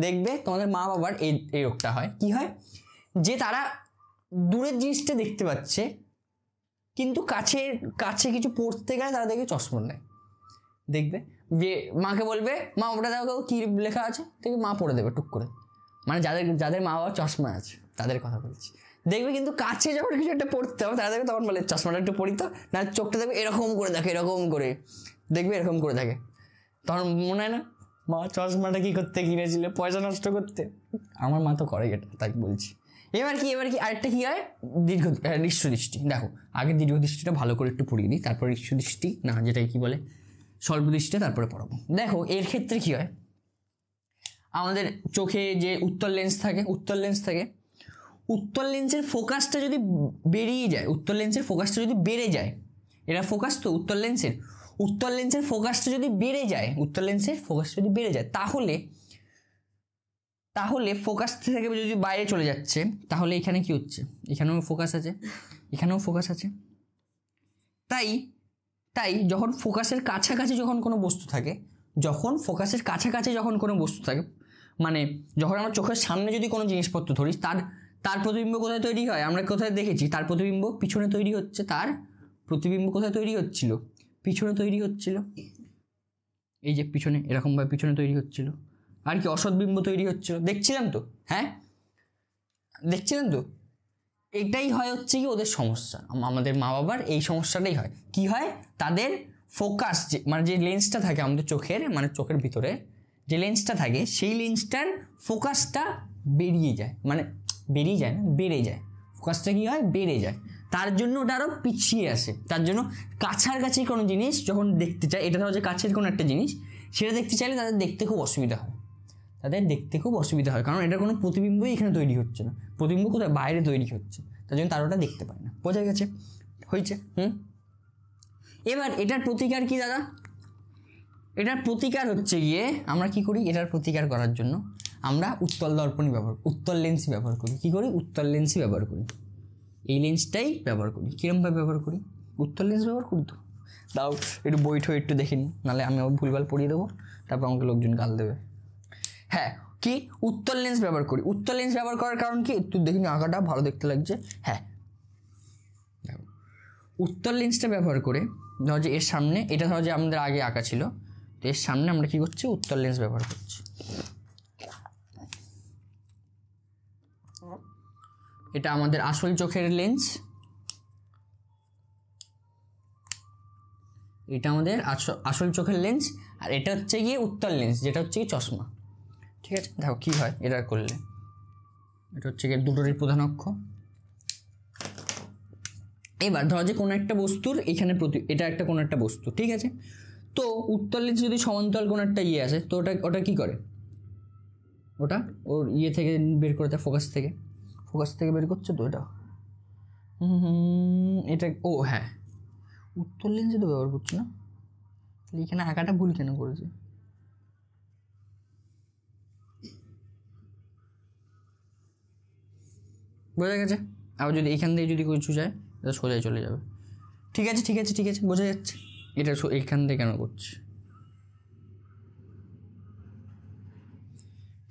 A: দেখবে তোমাদের মা বাবার এই রোগটা হয়, কি হয়, যে তারা দূরের জিনিসটা দেখতে পাচ্ছে কিন্তু কাছে কিছু পড়তে গেলে তারা দেখবে চশমা নেয়। দেখবে যে মাকে বলবে, মা ওটা দেখো কি লেখা আছে, দেখবে মা পড়ে দেবে টুক করে, মানে যাদের মা বাবার চশমা আছে তাদের কথা বলছি। দেখবে কিন্তু কাছে যখন কিছু একটা পড়তে হবে তারা দেখবে তখন বলে চশমাটা একটু পড়ি তো, না চোখটা দেখবে এরকম করে দেখে, দেখবে এরকম করে দেখে, তখন মনে হয় না মা চশমাটা কি করতে কিনেছিল, পয়সা নষ্ট করতে। আমার মা তো করে এটা, তাই বলছি। এবার কি আরেকটা কি হয়, হ্রস্বদৃষ্টি। দেখো আগে দীর্ঘদৃষ্টিটা ভালো করে একটু পড়িয়ে দিই, তারপর হ্রস্বদৃষ্টি না যেটাই কি বলে স্বল্পদৃষ্টিটা তারপরে পড়াবো। দেখো এর ক্ষেত্রে কি হয়, আমাদের চোখে যে উত্তর লেন্স থাকে, উত্তর লেন্সের ফোকাসটা যদি বেরিয়ে যায়, বেড়ে যায়, এটা ফোকাস তো উত্তর লেন্সের ফোকাসটা যদি বেড়ে যায়, তাহলে ফোকাস থেকে যদি বাইরে চলে যাচ্ছে, তাহলে এখানে কি হচ্ছে, এখানেও ফোকাস আছে, তাই যখন ফোকাসের কাছাকাছি যখন কোনো বস্তু থাকে, মানে যখন আমরা চোখের সামনে যদি কোনো জিনিসপত্র ধরি, তার প্রতিবিম্ব কোথায় তৈরি হয়, আমরা কোথায় দেখেছি, তার প্রতিবিম্ব পিছনে তৈরি হচ্ছে, কোথায় তৈরি হচ্ছিল, পিছনে তৈরি হচ্ছিল, এই যে পিছনে, এরকমভাবে পিছনে তৈরি হচ্ছিল, আর কি অসৎবিম্ব তৈরি হচ্ছিল, দেখছিলাম তো, এটাই হয় হচ্ছে কি ওদের সমস্যা। আমাদের মা বাবার এই সমস্যাটাই হয়, কি হয়, তাদের ফোকাস মানে যে লেন্সটা থাকে আমাদের চোখের, মানে চোখের ভিতরে যে লেন্সটা থাকে, সেই লেন্সটার ফোকাসটা বেড়ে যায়, ফোকাসটা কি হয়, বেড়ে যায়, তার জন্য ওটা আরও পিছিয়ে আসে। তার জন্য কাছাকাছি কোনো জিনিস যখন দেখতে চায়, এটা হচ্ছে কাছের কোনো একটা জিনিস, সেটা দেখতে চাইলে তাদের দেখতে খুব অসুবিধা হয়, কারণ এটার কোনো প্রতিবিম্বই এখানে তৈরি হচ্ছে না, প্রতিবিম্ব কোথায় বাইরে তৈরি হচ্ছে, তার জন্য তারা ওটা দেখতে পায় না। বোঝা গেছে, হয়েছে। এবার এটার প্রতিকার কি দাদা, এটার প্রতিকার হচ্ছে গিয়ে আমরা কি করি, এটার প্রতিকার করার জন্য আমরা উত্তল লেন্স ব্যবহার করি। কি করি, উত্তল লেন্সই ব্যবহার করি, এই লেন্সটাই ব্যবহার করি। কিরমভাবে ব্যবহার করি, উত্তল লেন্স ব্যবহার করি তো, দাও একটু বইঠো একটু দেখে নিই, নাহলে আমি আবার ভুলভাল পড়িয়ে দেবো, তারপর আমাকে লোকজন গাল দেবে। হ্যাঁ, কি উত্তল লেন্স ব্যবহার করি। উত্তল লেন্স ব্যবহার করার কারণ কি, একটু দেখিনি আঁকাটা ভালো দেখতে লাগছে। হ্যাঁ, উত্তল লেন্সটা ব্যবহার করে, ধরো যে এর সামনে, এটা ধরো যে আমাদের আগে আঁকা ছিল, তো এর সামনে আমরা কি করছি, উত্তল লেন্স ব্যবহার করছি। এটা আমাদের আসল চোখের লেন্স, এটা আমাদের আসল চোখের লেন্স, আর এটা হচ্ছে গিয়ে উত্তল লেন্স, যেটা হচ্ছে কি চশমা। ঠিক আছে, দেখো কী হয় এটা করলে। এটা হচ্ছে গিয়ে দুটোরই প্রধান অক্ষ। এবার ধরো যে কোনো একটা বস্তুর এখানে এটা একটা কোনো একটা বস্তু, ঠিক আছে। তো উত্তল লেন্স যদি সমান্তরাল কোনো একটা ইয়ে আসে, তো ওটা কী করে, ওটা ওর ইয়ে থেকে বের করে দেয়, ফোকাস থেকে বের করছে। তো এটা ও হ্যাঁ, উত্তল লেন্সে তো ব্যবহার করছে না, এখানে আঁকাটা ভুল কেন করেছে? বোঝা গেছে? আবার যদি এখান থেকে যদি কিছু যায়, এটা সোজাই চলে যাবে। ঠিক আছে বোঝা যাচ্ছে। এটা এখান থেকে কেন করছে?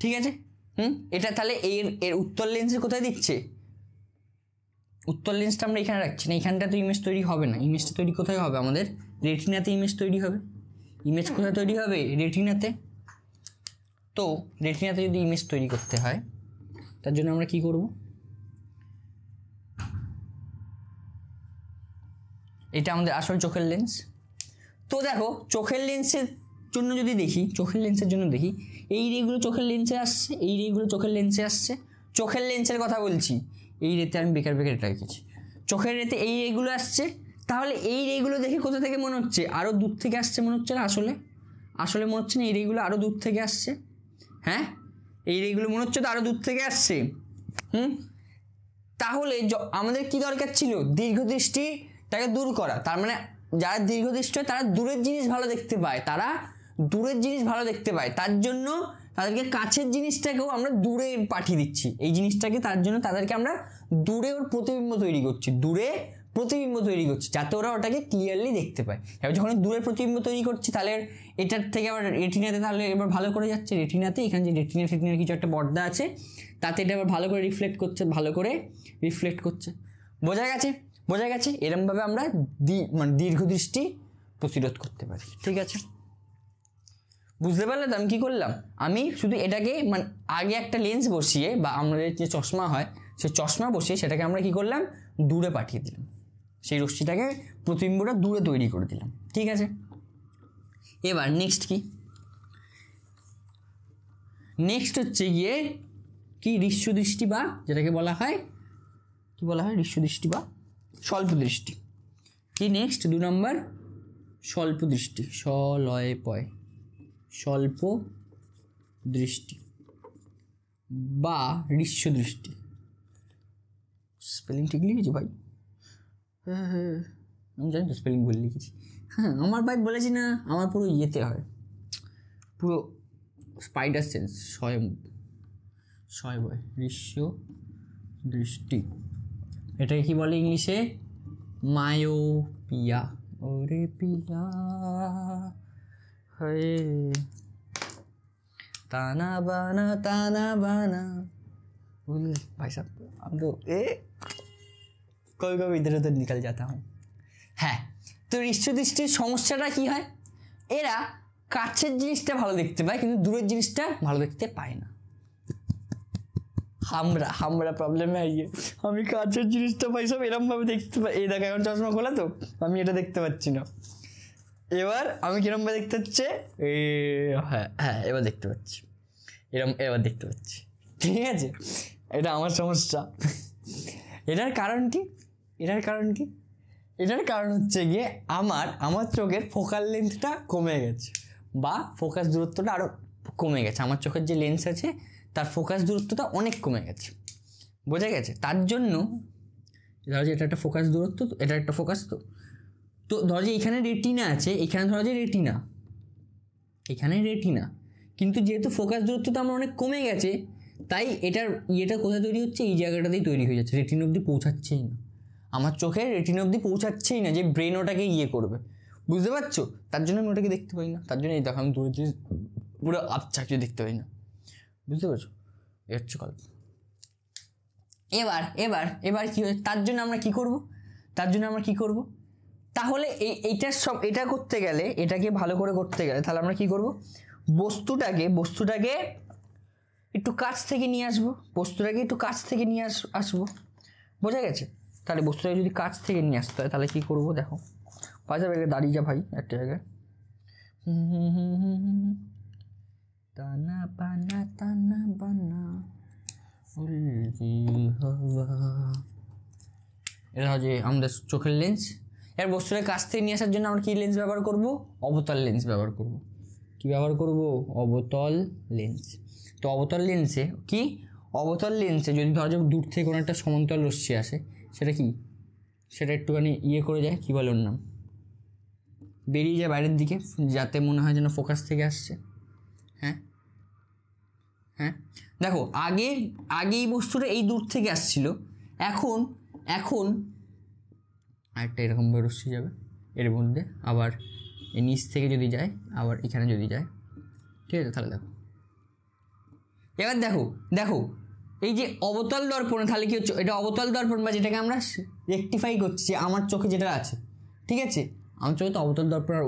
A: ঠিক আছে, এটা তাহলে এর উত্তল লেন্সে কোথায় দিচ্ছে? উত্তল লেন্সটা আমরা এখানে রাখছি না, এখানটা তো ইমেজ তৈরি হবে না। ইমেজটা তৈরি কোথায় হবে? আমাদের রেটিনাতে ইমেজ তৈরি হবে। ইমেজ কোথায় তৈরি হবে? রেটিনাতে। তো রেটিনাতে যদি ইমেজ তৈরি করতে হয়, তার জন্য আমরা কি করব? এটা আমাদের আসল চোখের লেন্স। তো দেখো চোখের লেন্সের জন্য যদি দেখি, এই রেগুলো চোখের লেন্সে আসছে, এই রেগুলো চোখের লেন্সে আসছে। চোখের লেন্সের কথা বলছি, এই রেতে আমি বেকার এটা রেখেছি। চোখের রেতে এই রেগুলো আসছে, তাহলে এই রেগুলো দেখে কোথা থেকে মনে হচ্ছে? আরও দূর থেকে আসছে মনে হচ্ছে না? আসলে মনে হচ্ছে না এই রেগুলো আরও দূর থেকে আসছে? হ্যাঁ, এই রেগুলো মনে হচ্ছে তো আরও দূর থেকে আসছে। তাহলে আমাদের কি দরকার ছিল? দীর্ঘদৃষ্টিটাকে দূর করা। তার মানে যারা দীর্ঘদৃষ্টি হয় তারা দূরের জিনিস ভালো দেখতে পায়, তার জন্য তাদেরকে কাছের জিনিসটাকেও আমরা দূরে পাঠিয়ে দিচ্ছি। এই জিনিসটাকে তার জন্য তাদেরকে আমরা দূরে ওর প্রতিবিম্ব তৈরি করছি, যাতে ওরা ওটাকে ক্লিয়ারলি দেখতে পায়। এবার যখন দূরের প্রতিবিম্ব তৈরি করছি, তাহলে এটার থেকে আবার রেটিনাতে, তাহলে এবার ভালো করে যাচ্ছে রেটিনাতে। এখানে যে রেটিনার কিছু একটা পর্দা আছে, তাতে এটা আবার ভালো করে রিফ্লেক্ট করছে। বোঝা গেছে? এরমভাবে আমরা দীর্ঘদৃষ্টি প্রতিরোধ করতে পারি। ঠিক আছে, বুঝতে পারলে তো আমি কী করলাম? আমি শুধু এটাকে আগে একটা লেন্স বসিয়ে, বা আমাদের যে চশমা হয় সেই চশমা বসিয়ে সেটাকে আমরা কী করলাম? দূরে পাঠিয়ে দিলাম। সেই রশ্মিটাকে, প্রতিবিম্বটা দূরে তৈরি করে দিলাম। ঠিক আছে, এবার নেক্সট হচ্ছে গিয়ে কি? হ্রস্বদৃষ্টি, বা যেটাকে বলা হয় হ্রস্বদৃষ্টি বা স্বল্প দৃষ্টি। কি নেক্সট? 2 নম্বর স্বল্প দৃষ্টি, স্বল্প দৃষ্টি বা হ্রস্বদৃষ্টি। স্পেলিং ঠিক লিখেছি ভাই? হ্যাঁ, আমি জানি তো স্পেলিং ভুল লিখেছি। হ্যাঁ, আমার ভাই বলেছি না, আমার পুরো ইয়েতে হয়, পুরো স্পাইডার সেন্স। হ্রস্বদৃষ্টি, এটাকে কি বলে ইংলিশে? মায়োপিয়া। ওরে পিয়া হয়ে ताना बाना भाई साहब, हम तो कभी इधर उधर निकल जाता हूँ। হ্যাঁ, তো হ্রস্বদৃষ্টির সমস্যাটা কি হয়? এরা কাছের জিনিসটা ভালো দেখতে পায়, কিন্তু দূরের জিনিসটা ভালো দেখতে পায় না। হামরা প্রবলেমে আইয়ে, আমি কাছের জিনিসটা ভাই সব এরমভাবে দেখতে পাই। এই দেখা এখন চশমা খোলা, তো আমি এটা দেখতে পাচ্ছি না। এবার আমি কিরমভাবে দেখতে হচ্ছে? হ্যাঁ, এবার দেখতে পাচ্ছি, এবার দেখতে পাচ্ছি। ঠিক আছে, এটা আমার সমস্যা। এটার কারণ কি? এটার কারণ হচ্ছে গিয়ে আমার চোখের ফোকাল লেন্থটা কমে গেছে, বা ফোকাস দূরত্বটা আরও কমে গেছে। আমার চোখের যে লেন্স আছে তার ফোকাস দূরত্বটা অনেক কমে গেছে। বোঝা গেছে? তার জন্য ধরো যে এটা একটা ফোকাস দূরত্ব, এটা একটা ফোকাস। তো ধরো যে এখানে রেটিনা আছে, এখানে ধরো যে রেটিনা, কিন্তু যেহেতু ফোকাস দূরত্বটা আমার অনেক কমে গেছে, তাই এটার ইয়েটা কোথায় তৈরি হচ্ছে? এই জায়গাটাতেই তৈরি হয়ে যাচ্ছে, রেটিনা অবধি পৌঁছাচ্ছেই না। আমার চোখের রেটিনা অবধি পৌঁছাচ্ছেই না যে ব্রেন ওটাকে ইয়ে করবে। বুঝতে পারছো? তার জন্য আমি ওটাকে দেখতে পাই না। তার জন্য এই দেখো আমি দূরে পুরো আচ্ছা কিছু দেখতে পাই না। বুঝতে পারছো? এ হচ্ছে গল্প। এবার কি হয়? তার জন্য আমরা কি করব? তাহলে এটা করতে গেলে, এটাকে ভালো করে করতে গেলে, তাহলে আমরা কি করব? বস্তুটাকে একটু কাছ থেকে নিয়ে আসবো। বোঝা গেছে? তাহলে বস্তুটাকে যদি কাছ থেকে নিয়ে আসতে হয় তাহলে কী করবো দেখো, পাশে দাঁড়িয়ে যা ভাই একটা জায়গায়, তানা বানা তানা বানা এটা হচ্ছে আমাদের চোখের লেন্স। এর বস্তুটাকে কাছ থেকে নিয়ে আসার জন্য আমরা কী লেন্স ব্যবহার করব? অবতল লেন্স ব্যবহার করব। কী ব্যবহার করব? অবতল লেন্স। তো অবতল লেন্সে কি, অবতল লেন্সে যদি ধরো যে দূর থেকে কোনো একটা সমান্তরাল রশ্মি আসে, সেটা কি, সেটা একটুখানি করে যায়, কী বলে ওর নাম, বেরিয়ে যায় বাইরের দিকে, যাতে মনে হয় যেন ফোকাস থেকে আসছে। হ্যাঁ হ্যাঁ, দেখো আগে এই বস্তুটা এই দূর থেকে আসছিল, এখন আরেকটা এরকম রশ্মি যাবে এর মধ্যে, আবার এই নিচ থেকে যদি যায় আবার এখানে যদি যায়, ঠিক আছে? তাহলে দেখো, এবার দেখো এই যে অবতল দর্পণ, তাহলে কি হচ্ছে, এটা অবতল দর্পণ বা যেটাকে আমরা রেকটিফাই করছি, যে আমার চোখে যেটা আছে, ঠিক আছে? আমার চোখে তো অবতল দর্পণ আর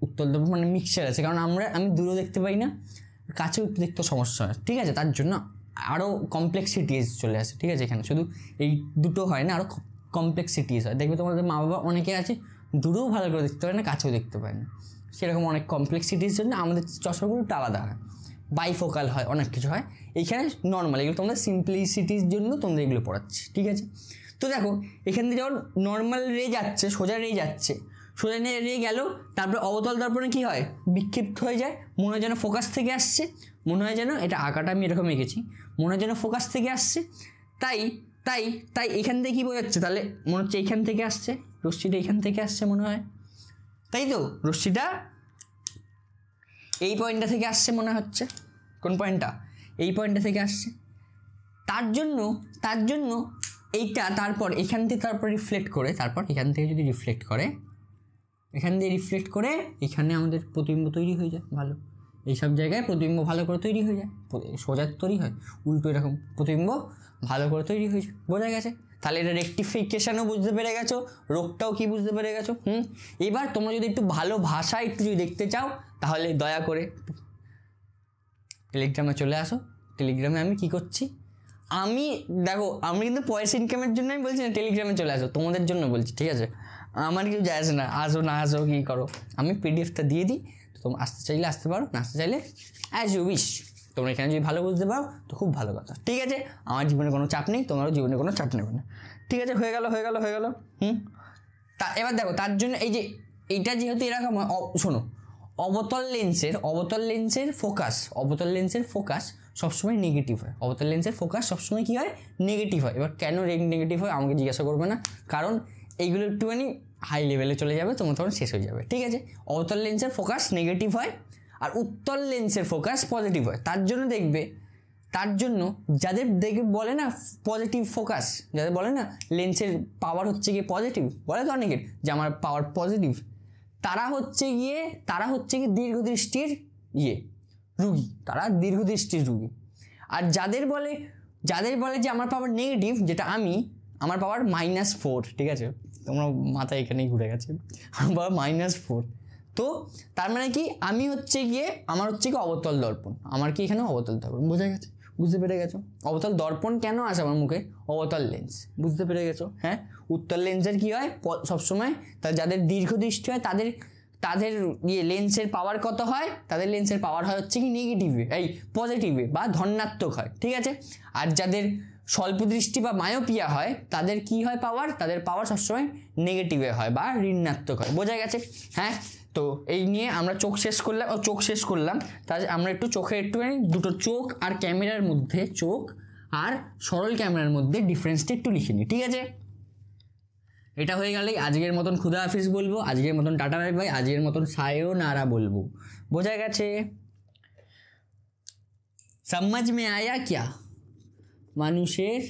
A: উত্তল দর্পণ মানে মিক্সচার আছে, কারণ আমি দূরেও দেখতে পাই না, কাছে উঠতে দেখতে সমস্যা হয়, ঠিক আছে? তার জন্য আরও কমপ্লেক্সিটিস চলে আসে, ঠিক আছে? এখানে শুধু এই দুটো হয় না, আরও কমপ্লেক্সিটিস হয়। দেখবে তোমাদের মা বাবা অনেকে আছে দূরেও ভালো করে দেখতে পায় না, কাছেও দেখতে পায় না, সেরকম অনেক কমপ্লেক্সিটির জন্য আমাদের চশমাগুলো একটু আলাদা হয়, বাইফোকাল হয়, অনেক কিছু হয়। এইখানে নর্মাল, এগুলো তোমাদের সিম্পলিসিটির জন্য তোমাদের এগুলো পড়াচ্ছে, ঠিক আছে? তো দেখো এখান থেকে যখন নর্মাল রে যাচ্ছে, সোজা রে যাচ্ছে, সোজা রে গেল, তারপরে অবতল দর্পণে কী হয়, বিক্ষিপ্ত হয়ে যায়, মনে হয় যেন ফোকাস থেকে আসছে, মনে হয় যেন, এটা আঁকাটা আমি এরকম এঁকেছি, মনে হয় যেন ফোকাস থেকে আসছে। তাই তাই তাই এখান থেকে কী বোঝাচ্ছে, তাহলে মনে হচ্ছে এইখান থেকে আসছে, রশ্মিটা এইখান থেকে আসছে মনে হয়, তাই তো? রশ্মিটা এই পয়েন্টটা থেকে আসছে মনে হচ্ছে, কোন পয়েন্টটা, এই পয়েন্টটা থেকে আসছে। তার জন্য এইটা তারপর এখান থেকে তারপর রিফ্লেক্ট করে, তারপর এখান থেকে যদি রিফ্লেক্ট করে, এখান দিয়ে রিফ্লেক্ট করে এখানে আমাদের প্রতিবিম্ব তৈরি হয়ে যায় ভালো, এইসব জায়গায় প্রতিবিম্ব ভালো করে তৈরি হয়ে যায়, সোজা তৈরি হয়, উল্টো এরকম প্রতিবিম্ব ভালো করে তৈরি হয়ে যায়। বোঝা গেছে? তাহলে এটা রেকটিফিকেশানও বুঝতে পেরে গেছো, রোগটাও কি বুঝতে পেরে গেছো। এবার তোমরা যদি একটু ভালো ভাষায় একটু যদি দেখতে চাও, তাহলে দয়া করে টেলিগ্রামে চলে আসো। টেলিগ্রামে আমি কি করছি, আমি কিন্তু পয়সা ইনকামের জন্য আমি বলছি না, টেলিগ্রামে চলে আসো, তোমাদের জন্য বলছি, ঠিক আছে? আমার কিছু যায় আসে না, আসো না আসো কী করো, আমি পিডিএফটা দিয়ে দিই, তো তোমরা আসতে চাইলে আসতে পারো, না আসতে চাইলে অ্যাজ ইউ উইশ। তোমরা এখানে যদি ভালো বুঝতে পারো তো খুব ভালো কথা, ঠিক আছে? আমার জীবনে কোনো চাপ নেই, তোমারও জীবনে কোনো চাপ নেবে না, ঠিক আছে? হয়ে গেল তা এবার দেখো, তার জন্য এই যে এইটা যেহেতু এরকম হয়, শোনো, অবতল লেন্সের ফোকাস সবসময় নেগেটিভ হয়, অবতল লেন্সের ফোকাস সবসময় কী হয়, নেগেটিভ হয়। এবার কেন নেগেটিভ হয় আমাকে জিজ্ঞাসা করবে না, কারণ এইগুলো একটুখানি হাই লেভেলে চলে যাবে, তোমার তখন শেষ হয়ে যাবে, ঠিক আছে? অবতল লেন্সের ফোকাস নেগেটিভ হয় আর উত্তল লেন্সের ফোকাস পজিটিভ হয়। তার জন্য যাদের বলে না পজিটিভ ফোকাস, যাদের বলে না লেন্সের পাওয়ার হচ্ছে গিয়ে পজিটিভ, বলে তো অনেকের যে আমার পাওয়ার পজিটিভ, তারা হচ্ছে গিয়ে দীর্ঘদৃষ্টির রুগী, আর যাদের বলে যে আমার পাওয়ার নেগেটিভ, যেটা আমার পাওয়ার -4, ঠিক আছে? তোমরা মাথায় এখানেই ঘুরে গেছে, আমার পাওয়ার -4, তো তার মানে কি, আমার হচ্ছে গিয়ে অবতল দর্পণ, আমার কি এখানে অবতল দর্পণ, বোঝা গেছে? বুঝতে পেরে গেছো? অবতল দর্পণ কেন আসে আমার মুখে, অবতল লেন্স, বুঝতে পেরে গেছো? হ্যাঁ, উত্তল লেন্সের কি হয় সবসময়, যাদের দীর্ঘদৃষ্টি হয় তাদের লেন্সের পাওয়ার কত হয়, তাদের লেন্সের পাওয়ার হয় হচ্ছে কি নেগেটিভে, পজিটিভে বা ধনাত্মক হয়, ঠিক আছে? আর যাদের স্বল্প দৃষ্টি বা মায়োপিয়া হয় তাদের কি হয় পাওয়ার, তাদের পাওয়ার সবসময় নেগেটিভে হয় বা ঋণাত্মক হয়। বোঝা গেছে? হ্যাঁ, তো এই নিয়ে আমরা চোখ শেষ করলাম, তাহলে আমরা একটু চোখের একটুখানি দুটো চোখ আর ক্যামেরার মধ্যে, চোখ আর সরল ক্যামেরার মধ্যে ডিফারেন্সটা একটু লিখে নিই, ঠিক আছে? এটা হয়ে গেলেই আজকের মতন খুদা হাফিজ বলবো, আজকের মতন টাটা বাই বাই, আজকের মতন সায়োনারা বলবো। বোঝা গেছে? समझ में आया क्या? মানুষের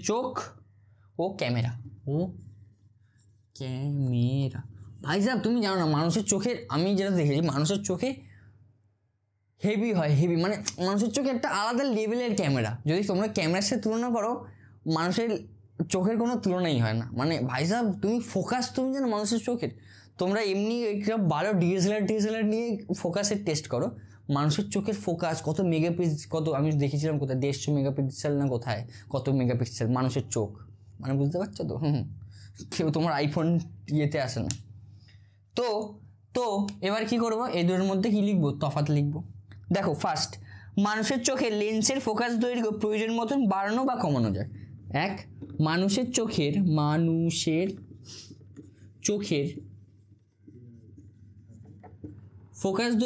A: চোখ ও ক্যামেরা ভাই সাহেব, তুমি জানো না মানুষের চোখের, আমি যেটা দেখেছি মানুষের চোখে হেভি হয়, মানে মানুষের চোখে একটা আলাদা লেভেলের ক্যামেরা, যদি তোমরা ক্যামেরার সাথে তুলনা করো, মানুষের চোখের কোনো তুলনাই হয় না। মানে ভাই সাহেব, তুমি জানো মানুষের চোখের, তোমরা এমনি সব ভালো ডিএসএলআর নিয়ে ফোকাসের টেস্ট করো, মানুষের চোখের ফোকাস কত মেগাপিক্সেল, কত আমি দেখেছিলাম কোথায় 150 মেগাপিক্সেল না কোথায়, কত মেগাপিক্সেল মানুষের চোখ, মানে বুঝতে পারছো তো? কেউ তোমার আইফোন ইয়েতে আসে না। তো তো এবার কি করবো, এই দুটোর মধ্যে কি লিখবো, তফাৎ লিখবো। দেখো ফার্স্ট, মানুষের চোখে লেন্সের ফোকাস দৈর্ঘ্য প্রয়োজন মতন বাড়ানো বা কমানো যায়। এক, মানুষের চোখের ফোকাস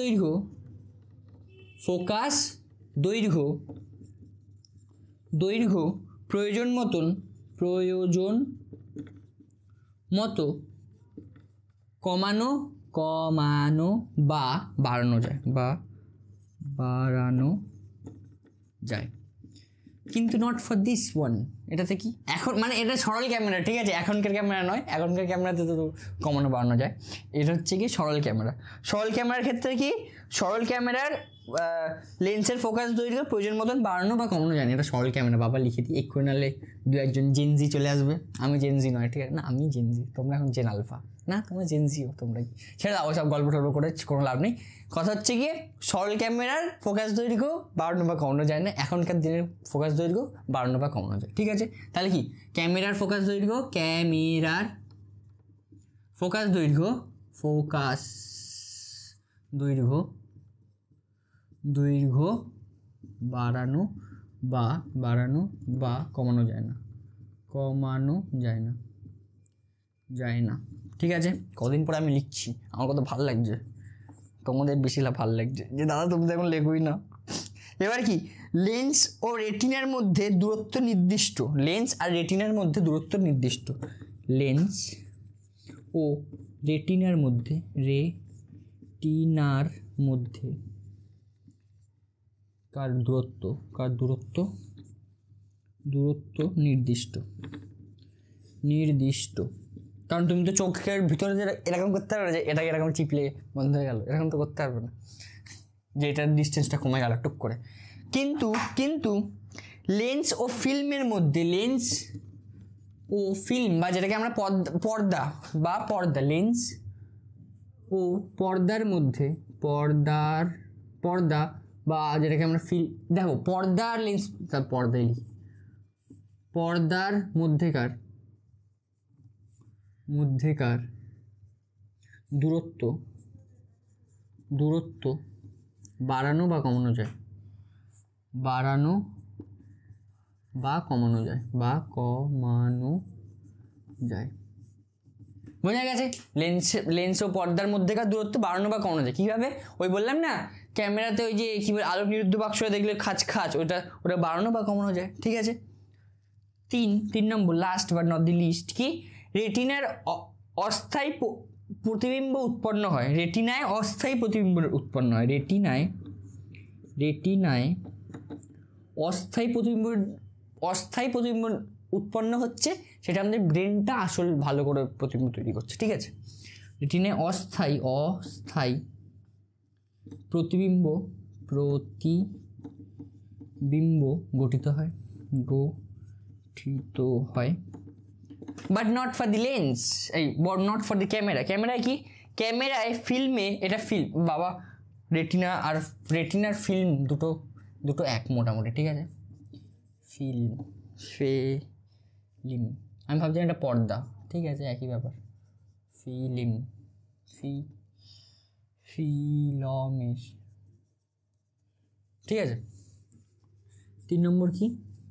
A: দৈর্ঘ্য প্রয়োজন মতো কমানো বা বাড়ানো যায় কিন্তু নট ফর দিস ওয়ান। এটাতে কি এখন, মানে এটা সরল ক্যামেরা, ঠিক আছে, এখনকার ক্যামেরা নয়, এখনকার ক্যামেরাতে তো কমানো বাড়ানো যায়। এটা হচ্ছে কি সরল ক্যামেরার ক্ষেত্রে কি, সরল ক্যামেরার লেন্সের ফোকাস দৈর্ঘ্য প্রয়োজন মতন বাড়ানো বা কমানো যায় না। এটা সরল ক্যামেরা, বাবা লিখে দিই এক্ষুনি, নাহলে দু একজন জেনজি চলে আসবে। আমি জেনজি নয়, ঠিক আছে, না আমি জেনজি, তোমরা এখন জেন আলফা, না তোমরা জেনজিও, তোমরা ছেড়ে দাও সব গল্প টল্প করে, কোনো লাভ নেই। কথা হচ্ছে গিয়ে সরল ক্যামেরার ফোকাস দৈর্ঘ্য বাড়ানো বা কমানো যায় না, এখনকার দিনের ফোকাস দৈর্ঘ্য বাড়ানো বা কমানো যায়, ঠিক আছে। তাহলে কি ক্যামেরার ফোকাস দৈর্ঘ্য বাড়ানো বা কমানো যায় না, ঠিক আছে। কদিন পরে আমি লিখছি, আমার কত ভালো লাগছে, তোমাদের বেশি ভালো লাগছে যে দাদা তুমি এখন লেখোই না। এবার কি, লেন্স ও রেটিনার মধ্যে দূরত্ব নির্দিষ্ট, লেন্স ও রেটিনার মধ্যে কার দূরত্ব নির্দিষ্ট। কারণ তুমি তো চোখের ভিতরে যে এরকম করতে পারবে যে এটাকে এরকম চিপলে বন্ধ হয়ে গেল, এরকম তো করতে পারবে না, যে এটার ডিস্টেন্সটা কমে গেল টুক করে। কিন্তু লেন্স ও ফিল্ম বা যেটাকে আমরা পর্দা লেন্স ও পর্দার মধ্যে পর্দা বা যেটাকে আমরা দেখো পর্দা আর লেন্স, পর্দার মধ্যেকার দূরত্ব বাড়ানো বা কমানো যায়। বোঝা গেছে? লেন্স ও পর্দার মধ্যেকার দূরত্ব বাড়ানো বা কমানো যায় কিভাবে? ওই বললাম না, ক্যামেরাতে ওই যে কি বলে আলোক নিরুদ্ধ বাক্স দেখলে খাঁচ ওটা বাড়ানো বা কমানো যায়, ঠিক আছে। তিন নম্বর, last but not the least, কি রেটিনার অস্থায়ী প্রতিবিম্ব উৎপন্ন হয়। রেটিনায় অস্থায়ী প্রতিবিম্ব অস্থায়ী প্রতিবিম্ব উৎপন্ন হচ্ছে, সেটা আমাদের ব্রেনটা আসল ভালো করে প্রতিবিম্ব তৈরি করছে, ঠিক আছে। রেটিনায় অস্থায়ী প্রতিবিম্ব গঠিত হয় but not for the lens, not for the ক্যামেরায় কি, ক্যামেরায় ফিল্মে, এটা ফিল্ম বাবা, রেটিনার ফিল্ম দুটো এক মোটামুটি, ঠিক আছে। ফিল্ম আমি ভাবছি এটা পর্দা, ঠিক আছে, একই ব্যাপার। ফিলমের, ঠিক আছে। 3 নম্বর কি,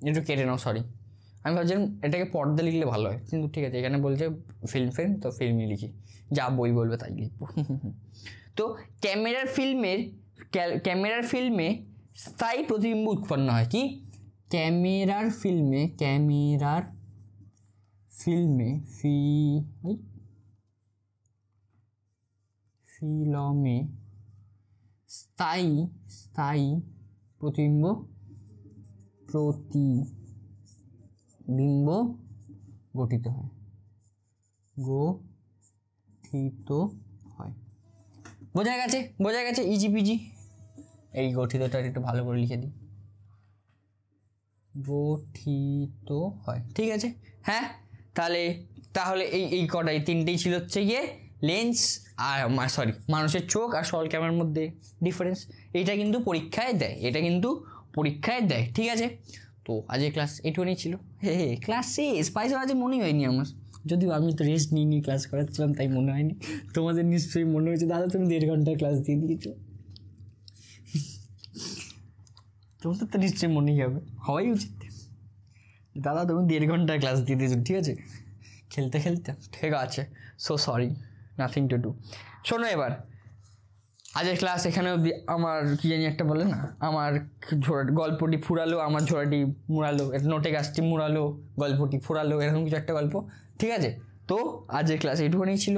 A: একটু কেটে নাও, সরি, আমি ভাবছিলাম এটাকে পর্দা লিখলে ভালো হয়, কিন্তু ঠিক আছে, এখানে বলছে ফিল্ম, তো ফিল্মই লিখি, যা বই বলবে তাই লিখবো। তো ক্যামেরার ফিল্মে স্থায়ী প্রতিবিম্ব উৎপন্ন হয়, কি ক্যামেরার ফিল্মে স্থায়ী প্রতিবিম্ব গঠিত হয়। বোঝা গেছে, ইজি পিজি। এই গঠিতটা একটু ভালো করে লিখে দিই, গঠিত হয়, ঠিক আছে। হ্যাঁ, তাহলে এই কটাই 3টেই ছিল হচ্ছে গিয়ে লেন্স আর মানুষের চোখ আর সরল ক্যামেরার মধ্যে ডিফারেন্স, এটা কিন্তু পরীক্ষায় দেয়, ঠিক আছে। তো আজকে ক্লাস এইটুকুনি ছিল। ক্লাস শেষ, পাইছে আজ মনেই হয়নি আমার, যদিও আমি তো রেস্ট নিয়ে ক্লাস করাচ্ছিলাম তাই মনে হয়নি। তোমাদের নিশ্চয়ই মনে হয়েছে দাদা তুমি 1.5 ঘন্টা ক্লাস দিয়ে দিয়েছো, তোমাদের তো নিশ্চয়ই মনেই হওয়াই উচিত, দাদা তুমি 1.5 ঘন্টা ক্লাস দিয়ে দিয়েছো, ঠিক আছে, খেলতে ঠিক আছে। So sorry, nothing to do. শোনো এবার আজকের ক্লাস এখানে অবধি। আমার কি জানি একটা বলে না, আমার গল্পটি ফুরালো, আমার ঝোড়াটি মুড়ালো, নোটে গাছটি মুড়ালো, গল্পটি ফুরালো, এরকম কিছু একটা গল্প, ঠিক আছে। তো আজকের ক্লাস এইটুকুনি ছিল।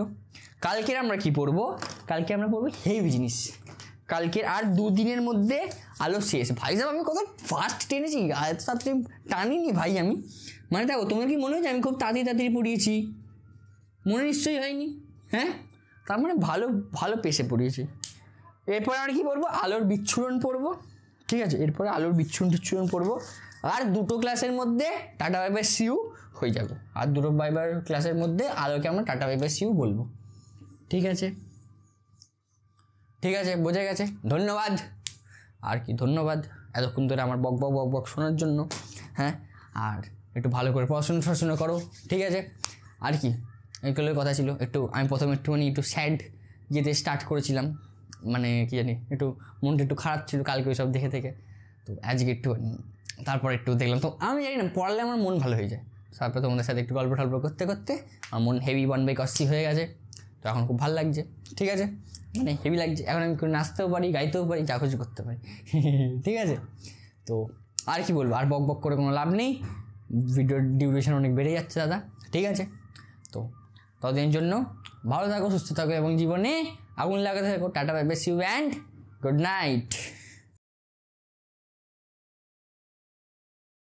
A: কালকের আমরা কি পড়বো? কালকে আমরা পড়বো হেভি জিনিস। কালকের আর 2 দিনের মধ্যে আলো শেষ। ভাই সাহেব আমি কত ফাস্ট টেনেছি, এত তাড়াতাড়ি টানিনি ভাই আমি। মানে দেখো তোমার কি মনে হয়েছে আমি খুব তাড়াতাড়ি পড়িয়েছি? মনে নিশ্চয়ই হয়নি, হ্যাঁ? তার মানে ভালো পেশে পড়িয়েছি। এরপরে আমরা কী পড়বো? আলোর বিচ্ছুরণ পড়বো, ঠিক আছে। এরপরে আলোর বিচ্ছুরণ পড়বো। আর 2টো ক্লাসের মধ্যে টাটা বাই বাই সিউ হয়ে যাবে। আর 2টো বাইবার ক্লাসের মধ্যে আলোকে আমরা টাটা বাই বাই সিউ বলবো, ঠিক আছে। বোঝা গেছে? ধন্যবাদ। আর কি ধন্যবাদ এতক্ষণ ধরে আমার বক শোনার জন্য, হ্যাঁ। আর একটু ভালো করে পড়াশোনা করো, ঠিক আছে। আর কি এইগুলোর কথা ছিল। আমি প্রথমে একটু স্যাড যেতে স্টার্ট করেছিলাম, মানে কি জানি একটু মনটা একটু খারাপ ছিল কালকে ওই সব দেখে থেকে। তো আজকে তারপর একটু দেখলাম, তো আমি জানি না পড়ালে আমার মন ভালো হয়ে যায়। তারপর তোমাদের সাথে একটু গল্প করতে আমার মন হেভি 1/80 হয়ে গেছে। তো এখন খুব ভালো লাগছে, ঠিক আছে, মানে হেভি লাগছে। এখন আমি নাচতেও পারি, গাইতেও পারি, যা কিছু করতে পারি, ঠিক আছে। তো আর কি বলবো, আর বক করে কোনো লাভ নেই, ভিডিওর ডিউরেশন অনেক বেড়ে যাচ্ছে দাদা, ঠিক আছে। তো ততদিনের জন্য ভালো থাকো, সুস্থ থাকো এবং জীবনে আগুন লাগাতে থাকো। Tata bye bye, see you and good night.